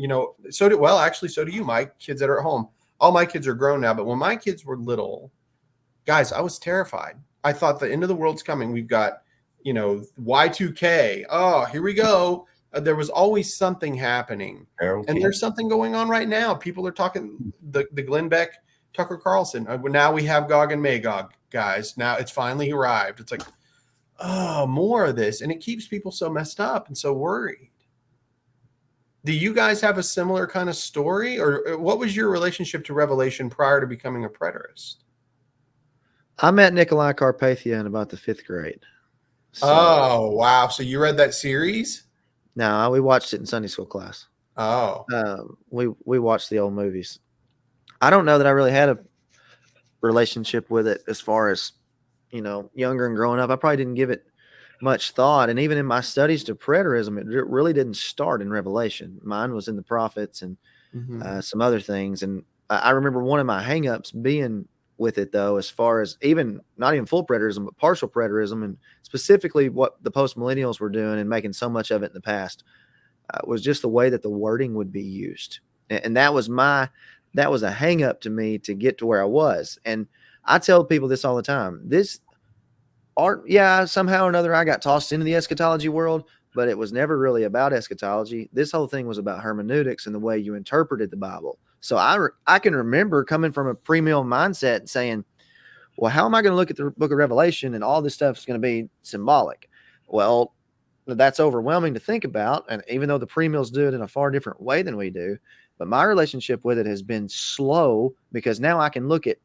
So do you, Mike, kids that are at home. All my kids are grown now, but when my kids were little, guys, I was terrified. I thought the end of the world's coming. We've got, Y2K. Oh, here we go. There was always something happening. And there's something going on right now. People are talking the Glenn Beck, Tucker Carlson. Now we have Gog and Magog, guys. Now it's finally arrived. It's like, oh, more of this. And it keeps people so messed up and so worried. Do you guys have a similar kind of story? Or what was your relationship to Revelation prior to becoming a preterist? I met Nikolai Carpathia in about the 5th grade. So, oh, wow. So you read that series? No, we watched it in Sunday school class. Oh. We watched the old movies. I don't know that I really had a relationship with it as far as, younger and growing up. I probably didn't give it much thought. And even in my studies to preterism, it really didn't start in Revelation. Mine was in the prophets and some other things. And I remember one of my hangups being with it, though, as far as not even full preterism, but partial preterism, and specifically what the post-millennials were doing and making so much of it in the past, was just the way that the wording would be used. And that was a hang up to me to get to where I was. And I tell people this all the time. Somehow or another, I got tossed into the eschatology world, but it was never really about eschatology. This whole thing was about hermeneutics and the way you interpreted the Bible. So I can remember coming from a premill mindset and saying, well, how am I going to look at the book of Revelation and all this stuff is going to be symbolic? Well, that's overwhelming to think about. And even though the premills do it in a far different way than we do, but my relationship with it has been slow, because now I can look at,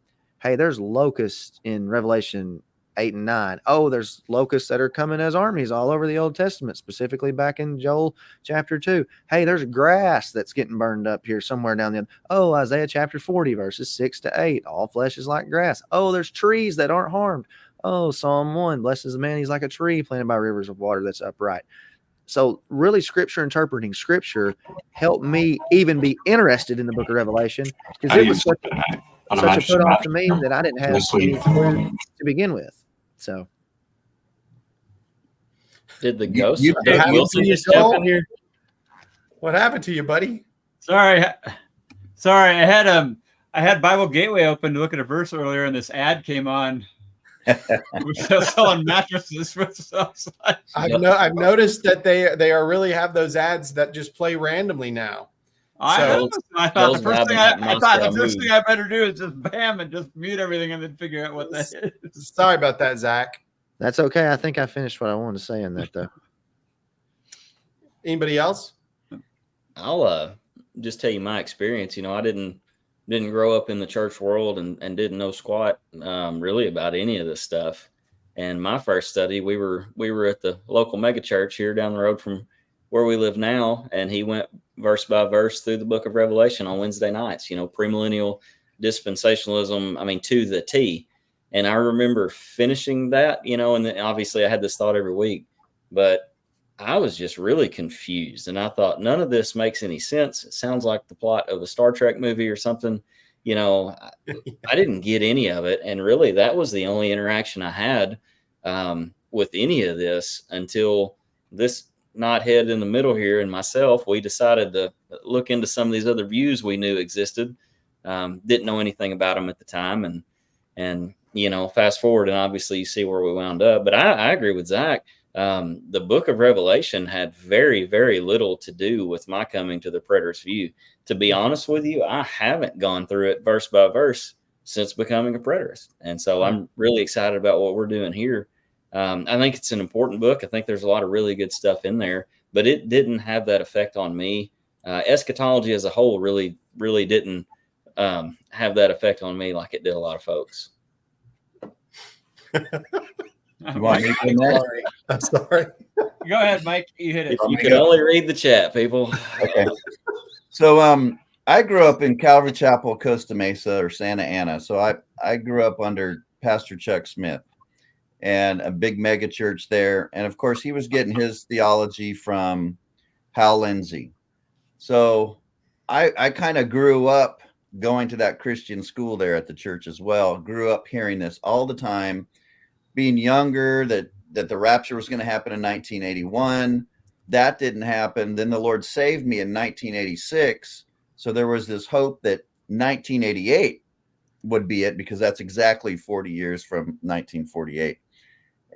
hey, there's locusts in Revelation 8 and 9. Oh, there's locusts that are coming as armies all over the Old Testament, specifically back in Joel chapter 2. Hey, there's grass that's getting burned up here somewhere down the end. Oh, Isaiah chapter 40, verses 6 to 8. All flesh is like grass. Oh, there's trees that aren't harmed. Oh, Psalm 1, blessed is the man, he's like a tree planted by rivers of water that's upright. So really, interpreting scripture helped me even be interested in the book of Revelation, because it was such a put off to me that I didn't have any clue to begin with. So, did the ghost? you- Doug you- Wilson you just jump don't- in here? What happened to you, buddy? Sorry. I had Bible Gateway open to look at a verse earlier, and this ad came on. We're selling mattresses. I've noticed that they are really have those ads that just play randomly now. I thought the first Joel's thing I better do is just bam and just mute everything and then figure out what that is. Sorry about that, Zach. that's okay. I think I finished what I wanted to say in that, though. Anybody else? I'll just tell you my experience. I didn't didn't grow up in the church world and didn't know squat really about any of this stuff. And my first study, we were at the local mega church here down the road from where we live now, and he went verse by verse through the book of Revelation on Wednesday nights, premillennial dispensationalism, I mean, to the T. And I remember finishing that, and then obviously I had this thought every week, but I was just really confused. And I thought, none of this makes any sense. It sounds like the plot of a Star Trek movie or something. I didn't get any of it. And really, that was the only interaction I had with any of this until this knothead in the middle here and myself, we decided to look into some of these other views we knew existed. Didn't know anything about them at the time. And fast forward, and obviously you see where we wound up. But I agree with Zach. The book of Revelation had very, very little to do with my coming to the preterist view. To be honest with you, I haven't gone through it verse by verse since becoming a preterist. And so I'm really excited about what we're doing here. I think it's an important book. I think there's a lot of really good stuff in there, but it didn't have that effect on me. Eschatology as a whole really, really didn't have that effect on me like it did a lot of folks. You want me to do that? I'm sorry. Go ahead, Mike. You hit it. You can only read the chat, people. Okay. So I grew up in Calvary Chapel, Costa Mesa, or Santa Ana. So I grew up under Pastor Chuck Smith and a big mega church there. And of course, he was getting his theology from Hal Lindsey. So I kind of grew up going to that Christian school there at the church as well. Grew up hearing this all the time, being younger, that the rapture was going to happen in 1981. That didn't happen. Then the Lord saved me in 1986. So there was this hope that 1988 would be it, because that's exactly 40 years from 1948.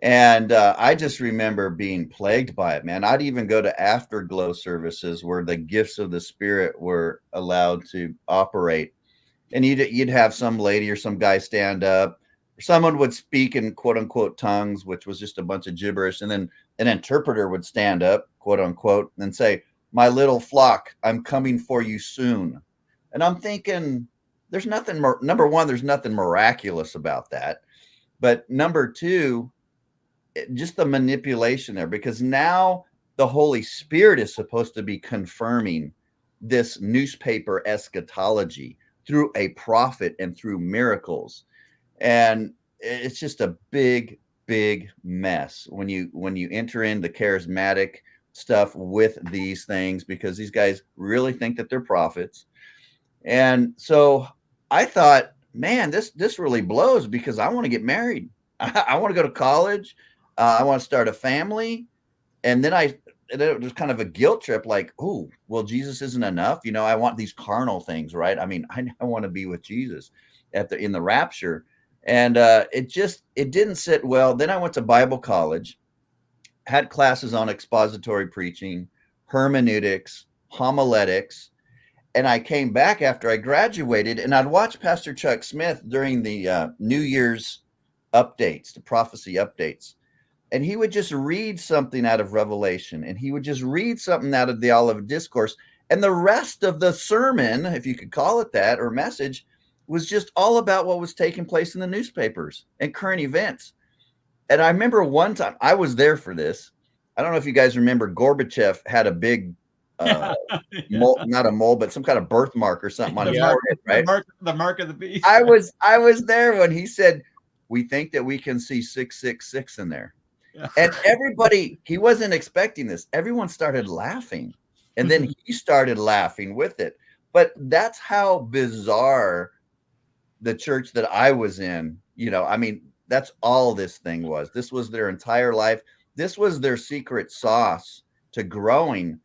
And I just remember being plagued by it, man. I'd even go to afterglow services where the gifts of the Spirit were allowed to operate. And you'd have some lady or some guy stand up. Someone would speak in quote unquote tongues, which was just a bunch of gibberish. And then an interpreter would stand up, quote unquote, and say, "My little flock, I'm coming for you soon." And I'm thinking, there's nothing, number one, there's nothing miraculous about that. But number two, just the manipulation there, because now the Holy Spirit is supposed to be confirming this newspaper eschatology through a prophet and through miracles. And it's just a big, big mess when you enter in the charismatic stuff with these things, because these guys really think that they're prophets. And so I thought, man, this really blows, because I want to get married. I want to go to college. I want to start a family. And then it was kind of a guilt trip, like, oh, well, Jesus isn't enough. I want these carnal things, right? I mean, I want to be with Jesus in the rapture. And it didn't sit well. Then I went to Bible college, had classes on expository preaching, hermeneutics, homiletics. And I came back after I graduated, and I'd watch Pastor Chuck Smith during the New Year's updates, the prophecy updates. And he would just read something out of Revelation, and he would just read something out of the Olivet Discourse. And the rest of the sermon, if you could call it that, or message, was just all about what was taking place in the newspapers and current events. And I remember one time, I was there for this. I don't know if you guys remember, Gorbachev had a big, mole, not a mole, but some kind of birthmark or something on his forehead, right? The mark of the beast. I was there when he said, "We think that we can see 666 in there." Yeah. And everybody, he wasn't expecting this. Everyone started laughing. And then he started laughing with it. But that's how bizarre the church that I was in, I mean, that's all this thing was. This was their entire life. This was their secret sauce to growing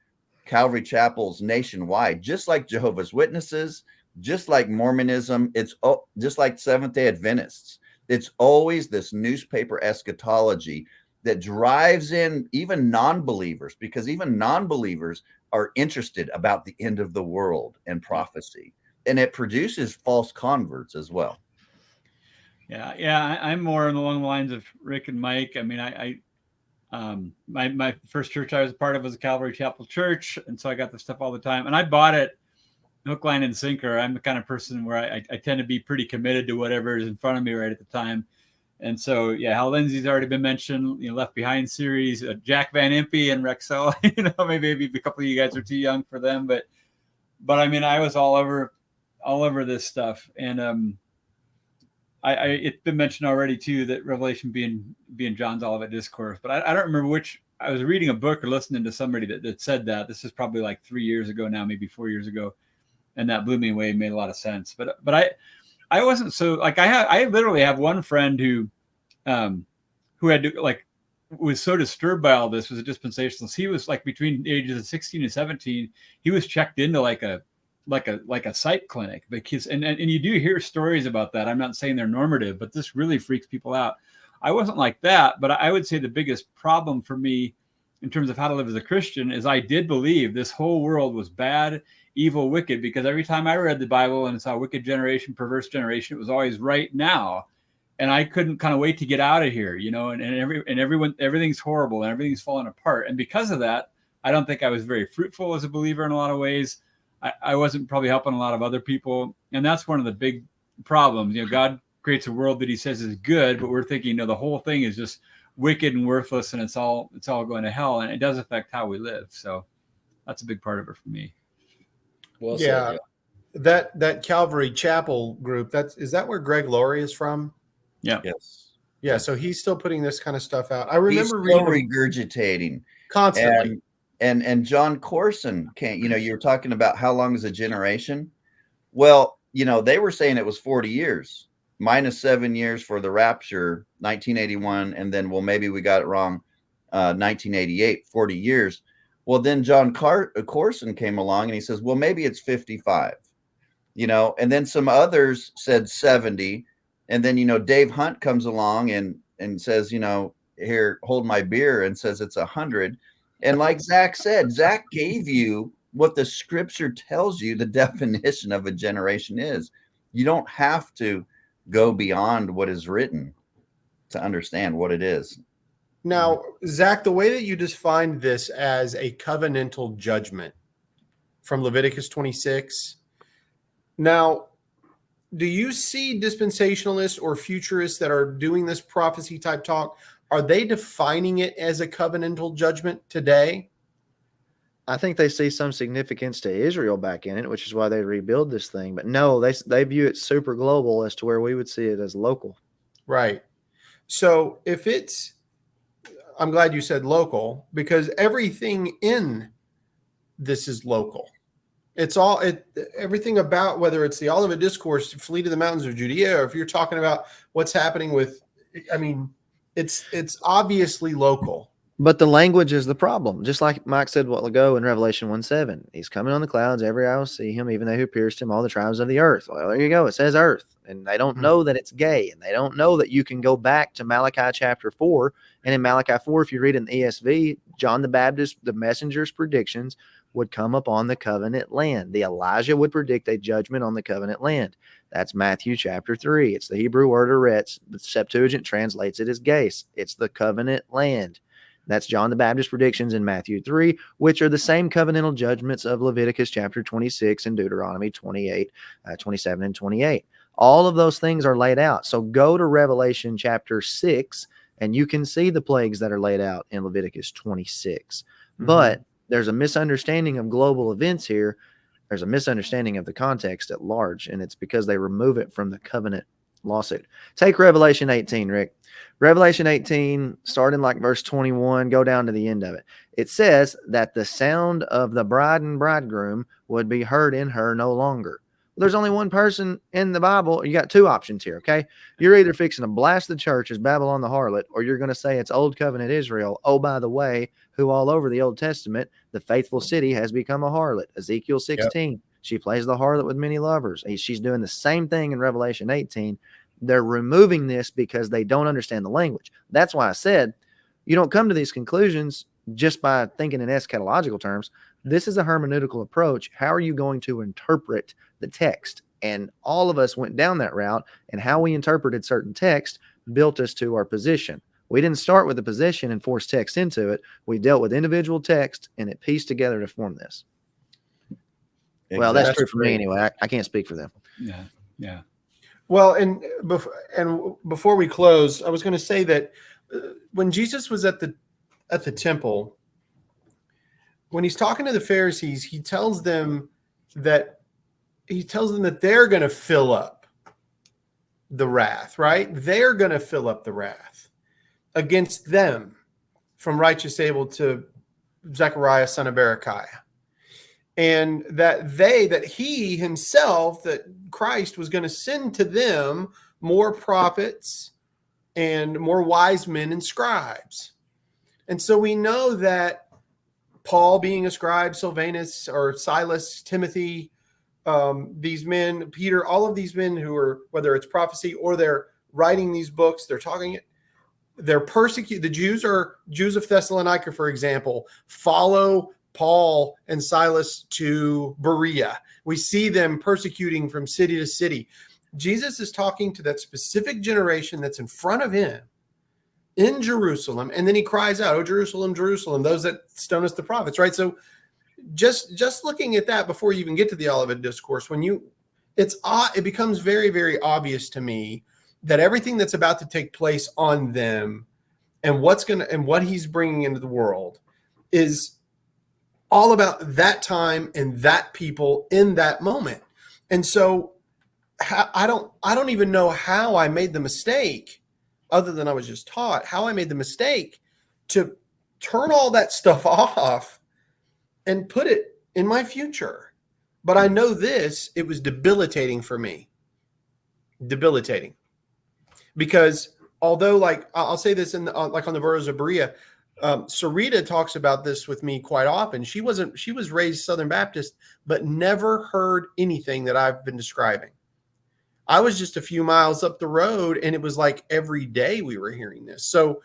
Calvary Chapels nationwide, just like Jehovah's Witnesses, just like Mormonism. It's just like Seventh-day Adventists. It's always this newspaper eschatology that drives in even non-believers, because even non-believers are interested about the end of the world and prophecy. And it produces false converts as well. Yeah. I'm more along the lines of Rick and Mike. I mean, my first church I was a part of was a Calvary Chapel church, and so I got the stuff all the time. And I bought it hook, line, and sinker. I'm the kind of person where I tend to be pretty committed to whatever is in front of me right at the time. And so, yeah, Hal Lindsey's already been mentioned, Left Behind series, Jack Van Impe and Rexel, maybe a couple of you guys are too young for them, but I mean, I was all over this stuff. And, it's been mentioned already too, that Revelation being John's Olivet Discourse, but I don't remember which. I was reading a book or listening to somebody that said that. This is probably like 3 years ago now, maybe 4 years ago, and that blew me away. Made a lot of sense. But I wasn't so like I literally have one friend who had to, like, was so disturbed by all this, was a dispensationalist. He was like between the ages of 16 and 17. He was checked into like a psych clinic, because and you do hear stories about that. I'm not saying they're normative, but this really freaks people out. I wasn't like that, but I would say the biggest problem for me in terms of how to live as a Christian is I did believe this whole world was bad, evil, wicked, because every time I read the Bible and saw wicked generation, perverse generation, it was always right now. And I couldn't kind of wait to get out of here, and everything's horrible and everything's falling apart. And because of that, I don't think I was very fruitful as a believer in a lot of ways. I wasn't probably helping a lot of other people. And that's one of the big problems. God creates a world that he says is good, but we're thinking, the whole thing is just wicked and worthless, and it's all going to hell. And it does affect how we live. So that's a big part of it for me. Well Yeah. said, That Calvary Chapel group, is that where Greg Laurie is from? Yeah. Yes. Yeah, so he's still putting this kind of stuff out. I He's remember still reading regurgitating. constantly. And John Corson can't, you were talking about how long is a generation? Well, they were saying it was 40 years, minus 7 years for the rapture, 1981. And then, well, maybe we got it wrong. 1988, 40 years. Well, then John Corson came along and he says, well, maybe it's 55, and then some others said 70. And then, Dave Hunt comes along and says, here, hold my beer, and says it's 100. And like Zach said, Zach gave you what the scripture tells you the definition of a generation is. You don't have to go beyond what is written to understand what it is. Now, Zach, the way that you defined this as a covenantal judgment from Leviticus 26, now, do you see dispensationalists or futurists that are doing this prophecy type talk? Are they defining it as a covenantal judgment today? I think they see some significance to Israel back in it, which is why they rebuild this thing. But no, they view it super global as to where we would see it as local. Right. So if it's, I'm glad you said local, because everything in this is local. It's all everything about, whether it's the Olivet Discourse, flee to the mountains of Judea, or if you're talking about what's happening with, it's obviously local. But the language is the problem. Just like Mike said a while ago in Revelation 1:7, he's coming on the clouds, every eye will see him, even they who pierced him, all the tribes of the earth. Well, there you go. It says earth. And they don't know that it's gay. And they don't know that you can go back to Malachi chapter 4. And in Malachi 4, if you read in the ESV, John the Baptist, the messenger's predictions would come upon the covenant land. The Elijah would predict a judgment on the covenant land. That's Matthew chapter 3. It's the Hebrew word eretz. The Septuagint translates it as ges. It's the covenant land. That's John the Baptist predictions in Matthew 3, which are the same covenantal judgments of Leviticus chapter 26 and Deuteronomy 28, 27, and 28. All of those things are laid out. So go to Revelation chapter 6, and you can see the plagues that are laid out in Leviticus 26. But there's a misunderstanding of global events here. There's a misunderstanding of the context at large, and it's because they remove it from the covenant lawsuit. Take Revelation 18, Rick. Revelation 18, starting like verse 21, go down to the end of it. It says that the sound of the bride and bridegroom would be heard in her no longer. There's only one person in the Bible. You got two options here, okay? You're either fixing to blast the church as Babylon the harlot, or you're going to say it's Old Covenant Israel. Oh, by the way, who all over the Old Testament, the faithful city has become a harlot. Ezekiel 16, yep. She plays the harlot with many lovers. She's doing the same thing in Revelation 18. They're removing this because they don't understand the language. That's why I said you don't come to these conclusions just by thinking in eschatological terms. This is a hermeneutical approach. How are you going to interpret the text? And all of us went down that route, and how we interpreted certain text built us to our position. We didn't start with a position and force text into it. We dealt with individual text, and it pieced together to form this. Well, that's Exactly. true for me anyway. I can't speak for them. Yeah. Yeah. Well, and before we close, I was going to say that when Jesus was at the temple, when he's talking to the Pharisees, he tells them that they're going to fill up the wrath, right? They're going to fill up the wrath against them, from righteous Abel to Zechariah, son of Berechiah. And that he himself, that Christ was going to send to them more prophets and more wise men and scribes. And so we know that Paul being a scribe, Silvanus or Silas, Timothy, these men, Peter, all of these men who are, whether it's prophecy or they're writing these books, they're persecuted. The Jews of Thessalonica, for example, follow Paul and Silas to Berea. We see them persecuting from city to city. Jesus is talking to that specific generation that's in front of him in Jerusalem. And then he cries out, "Oh, Jerusalem, Jerusalem, those that stonest the prophets," right? So just looking at that before you even get to the Olivet Discourse, it becomes very, very obvious to me that everything that's about to take place on them and what he's bringing into the world is all about that time and that people in that moment. And so I don't even know how I made the mistake, other than I was just taught, how I made the mistake to turn all that stuff off and put it in my future. But I know it was debilitating for me. Debilitating. Because although, like, I'll say this like on the Burros of Berea, Sarita talks about this with me quite often. She was raised Southern Baptist, but never heard anything that I've been describing. I was just a few miles up the road, and it was like every day we were hearing this. So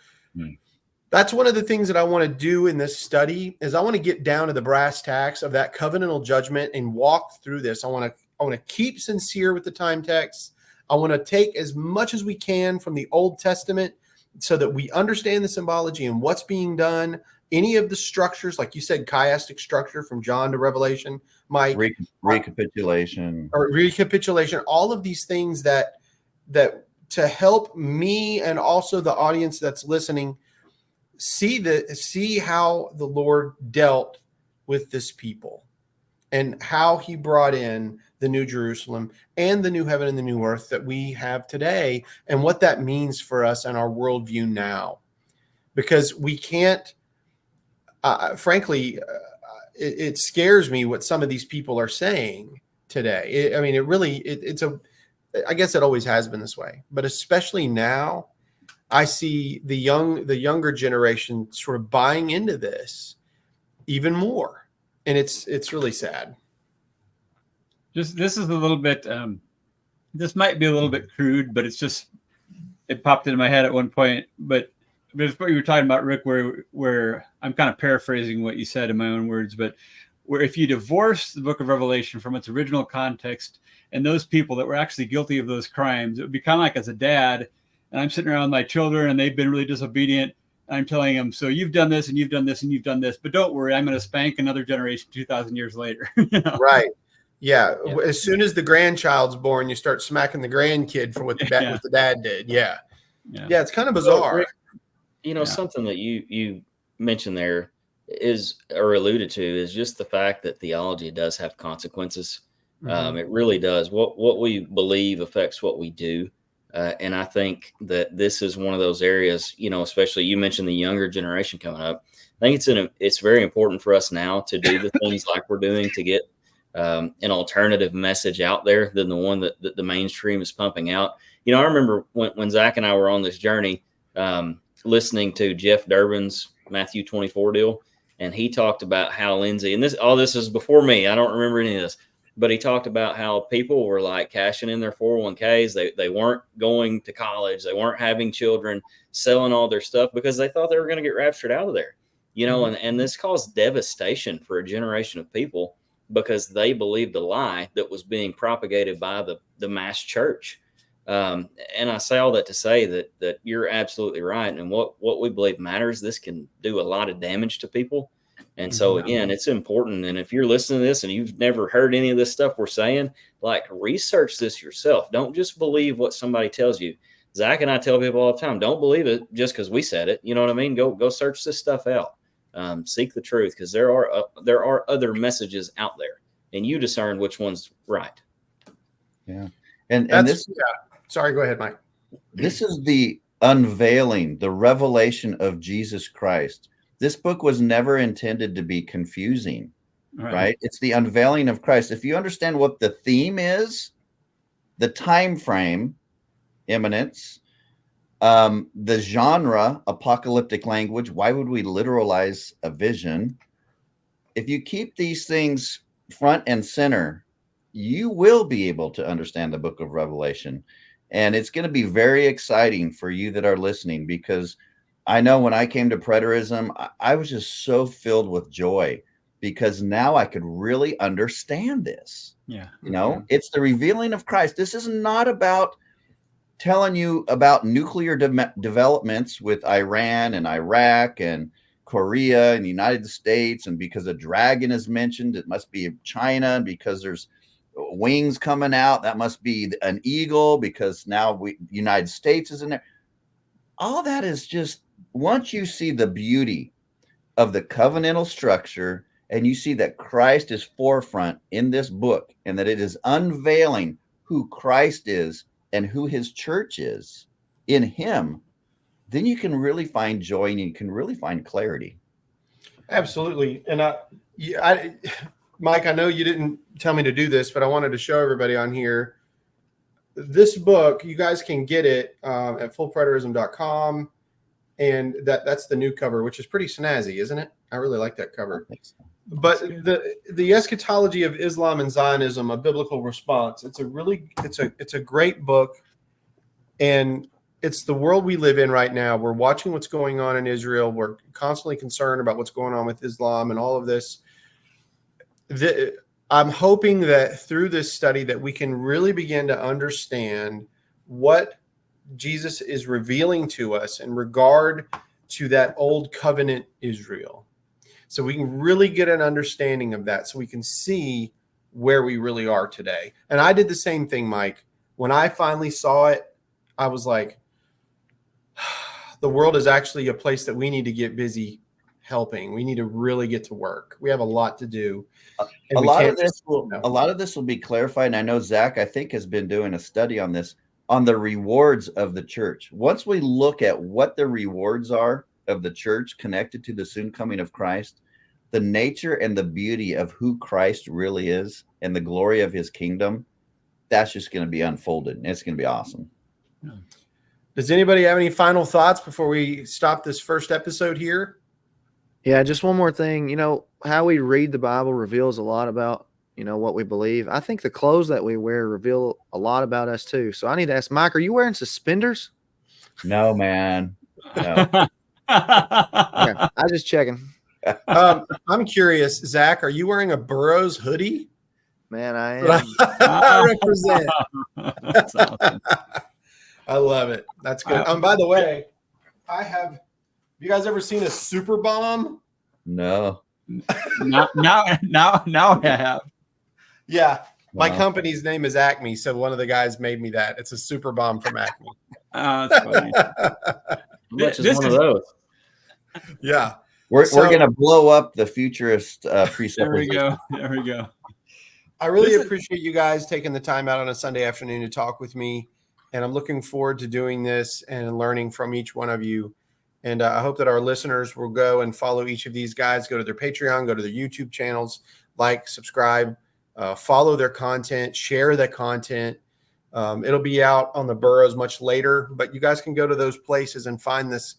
that's one of the things that I want to do in this study is I want to get down to the brass tacks of that covenantal judgment and walk through this. I want to keep sincere with the time text. I want to take as much as we can from the Old Testament so that we understand the symbology and what's being done. Any of the structures, like you said, chiastic structure from John to Revelation, Mike. Recapitulation. Or recapitulation, all of these things that to help me and also the audience that's listening see how the Lord dealt with this people and how he brought in the New Jerusalem and the new heaven and the new earth that we have today, and what that means for us and our worldview now. Because we can't, frankly, it scares me what some of these people are saying today. I guess it always has been this way, but especially now, I see the younger generation sort of buying into this even more, and it's really sad. This is a little bit. This might be a little bit crude, but it popped into my head at one point. But it's what you were talking about, Rick, where I'm kind of paraphrasing what you said in my own words, but where if you divorce the Book of Revelation from its original context and those people that were actually guilty of those crimes, it would be kind of like as a dad. And I'm sitting around with my children and they've been really disobedient. And I'm telling them, so you've done this and you've done this and you've done this, but don't worry, I'm going to spank another generation 2,000 years later. Right. Yeah. As soon as the grandchild's born, you start smacking the grandkid for what what the dad did. Yeah. It's kind of bizarre. Well, Rick, something that you mentioned there is, or alluded to, is just the fact that theology does have consequences. Mm-hmm. It really does. What we believe affects what we do. And I think that this is one of those areas, especially you mentioned the younger generation coming up. I think it's very important for us now to do the things like we're doing to get an alternative message out there than the one that the mainstream is pumping out. I remember when Zach and I were on this journey, listening to Jeff Durbin's Matthew 24 deal, and he talked about how Lindsay, and all this is before me, I don't remember any of this, but he talked about how people were like cashing in their 401ks. They weren't going to college. They weren't having children, selling all their stuff because they thought they were going to get raptured out of there, and this caused devastation for a generation of people because they believed a lie that was being propagated by the mass church. And I say all that to say that you're absolutely right. And what we believe matters. This can do a lot of damage to people. And so again, it's important. And if you're listening to this and you've never heard any of this stuff we're saying, like, research this yourself. Don't just believe what somebody tells you. Zach and I tell people all the time, don't believe it just because we said it. You know what I mean? Go search this stuff out. Seek the truth, because there are other messages out there, and you discern which one's right. Yeah. And That's, sorry, go ahead, Mike. this is the unveiling, the revelation of Jesus Christ. This book was never intended to be confusing, right? It's the unveiling of Christ. If you understand what the theme is, the time frame, imminence, the genre, apocalyptic language, why would we literalize a vision? If you keep these things front and center, you will be able to understand the book of Revelation. And it's going to be very exciting for you that are listening, because I know when I came to preterism, I was just so filled with joy, because now I could really understand this. Yeah. You know, it's the revealing of Christ. This is not about telling you about nuclear developments with Iran and Iraq and Korea and the United States. And because a dragon is mentioned, it must be China. And because there's wings coming out, that must be an eagle, because now United States is in there. All that is just, once you see the beauty of the covenantal structure, and you see that Christ is forefront in this book, and that it is unveiling who Christ is and who his church is in him, then you can really find joy and you can really find clarity. Absolutely. And Mike, I know you didn't tell me to do this, but I wanted to show everybody on here. This book, you guys can get it at fullpreterism.com. And that's the new cover, which is pretty snazzy, isn't it? I really like that cover. But the eschatology of Islam and Zionism, a biblical response. It's a great book, and it's the world we live in right now. We're watching what's going on in Israel. We're constantly concerned about what's going on with Islam and all of this. I'm hoping that through this study that we can really begin to understand what Jesus is revealing to us in regard to that old covenant Israel. So we can really get an understanding of that, so we can see where we really are today. And I did the same thing, Mike. When I finally saw it, I was like, the world is actually a place that we need to get busy helping. We need to really get to work. We have a lot to do. A lot of this will be clarified. And I know Zach, I think, has been doing a study on this, on the rewards of the church. Once we look at what the rewards are of the church connected to the soon coming of Christ, the nature and the beauty of who Christ really is and the glory of his kingdom, that's just going to be unfolded. And it's going to be awesome. Does anybody have any final thoughts before we stop this first episode here? Yeah, just one more thing. You know, how we read the Bible reveals a lot about, what we believe. I think the clothes that we wear reveal a lot about us too. So I need to ask Mike, are you wearing suspenders? No, man. No. Okay, I just checking. I'm curious, Zach, are you wearing a Burroughs hoodie? Man, I am. I represent. That's awesome. I love it. That's good. By the way, have you guys ever seen a super bomb? No. now I have. Yeah. My Wow. company's name is Acme, so one of the guys made me that. It's a super bomb from Acme. That's funny. How much is This one of is- those? Yeah. We're So- going to blow up the futurist There we presupposition. go. There we go. I really This is- appreciate you guys taking the time out on a Sunday afternoon to talk with me. And I'm looking forward to doing this and learning from each one of you. And I hope that our listeners will go and follow each of these guys, go to their Patreon, go to their YouTube channels, like, subscribe, follow their content, share the content. It'll be out on the Burrows much later, but you guys can go to those places and find this.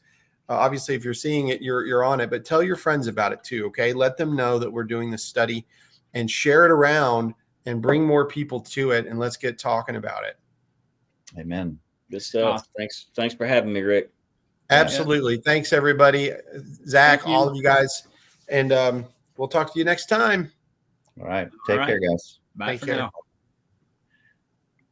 Obviously, if you're seeing it, you're on it, but tell your friends about it too. Okay. Let them know that we're doing this study and share it around and bring more people to it. And let's get talking about it. Amen. Good stuff. Thanks for having me, Rick. Absolutely. Thanks everybody. Zach, Thank you. all of you guys. And we'll talk to you next time. All right. Take care, guys. Bye Take for care. now.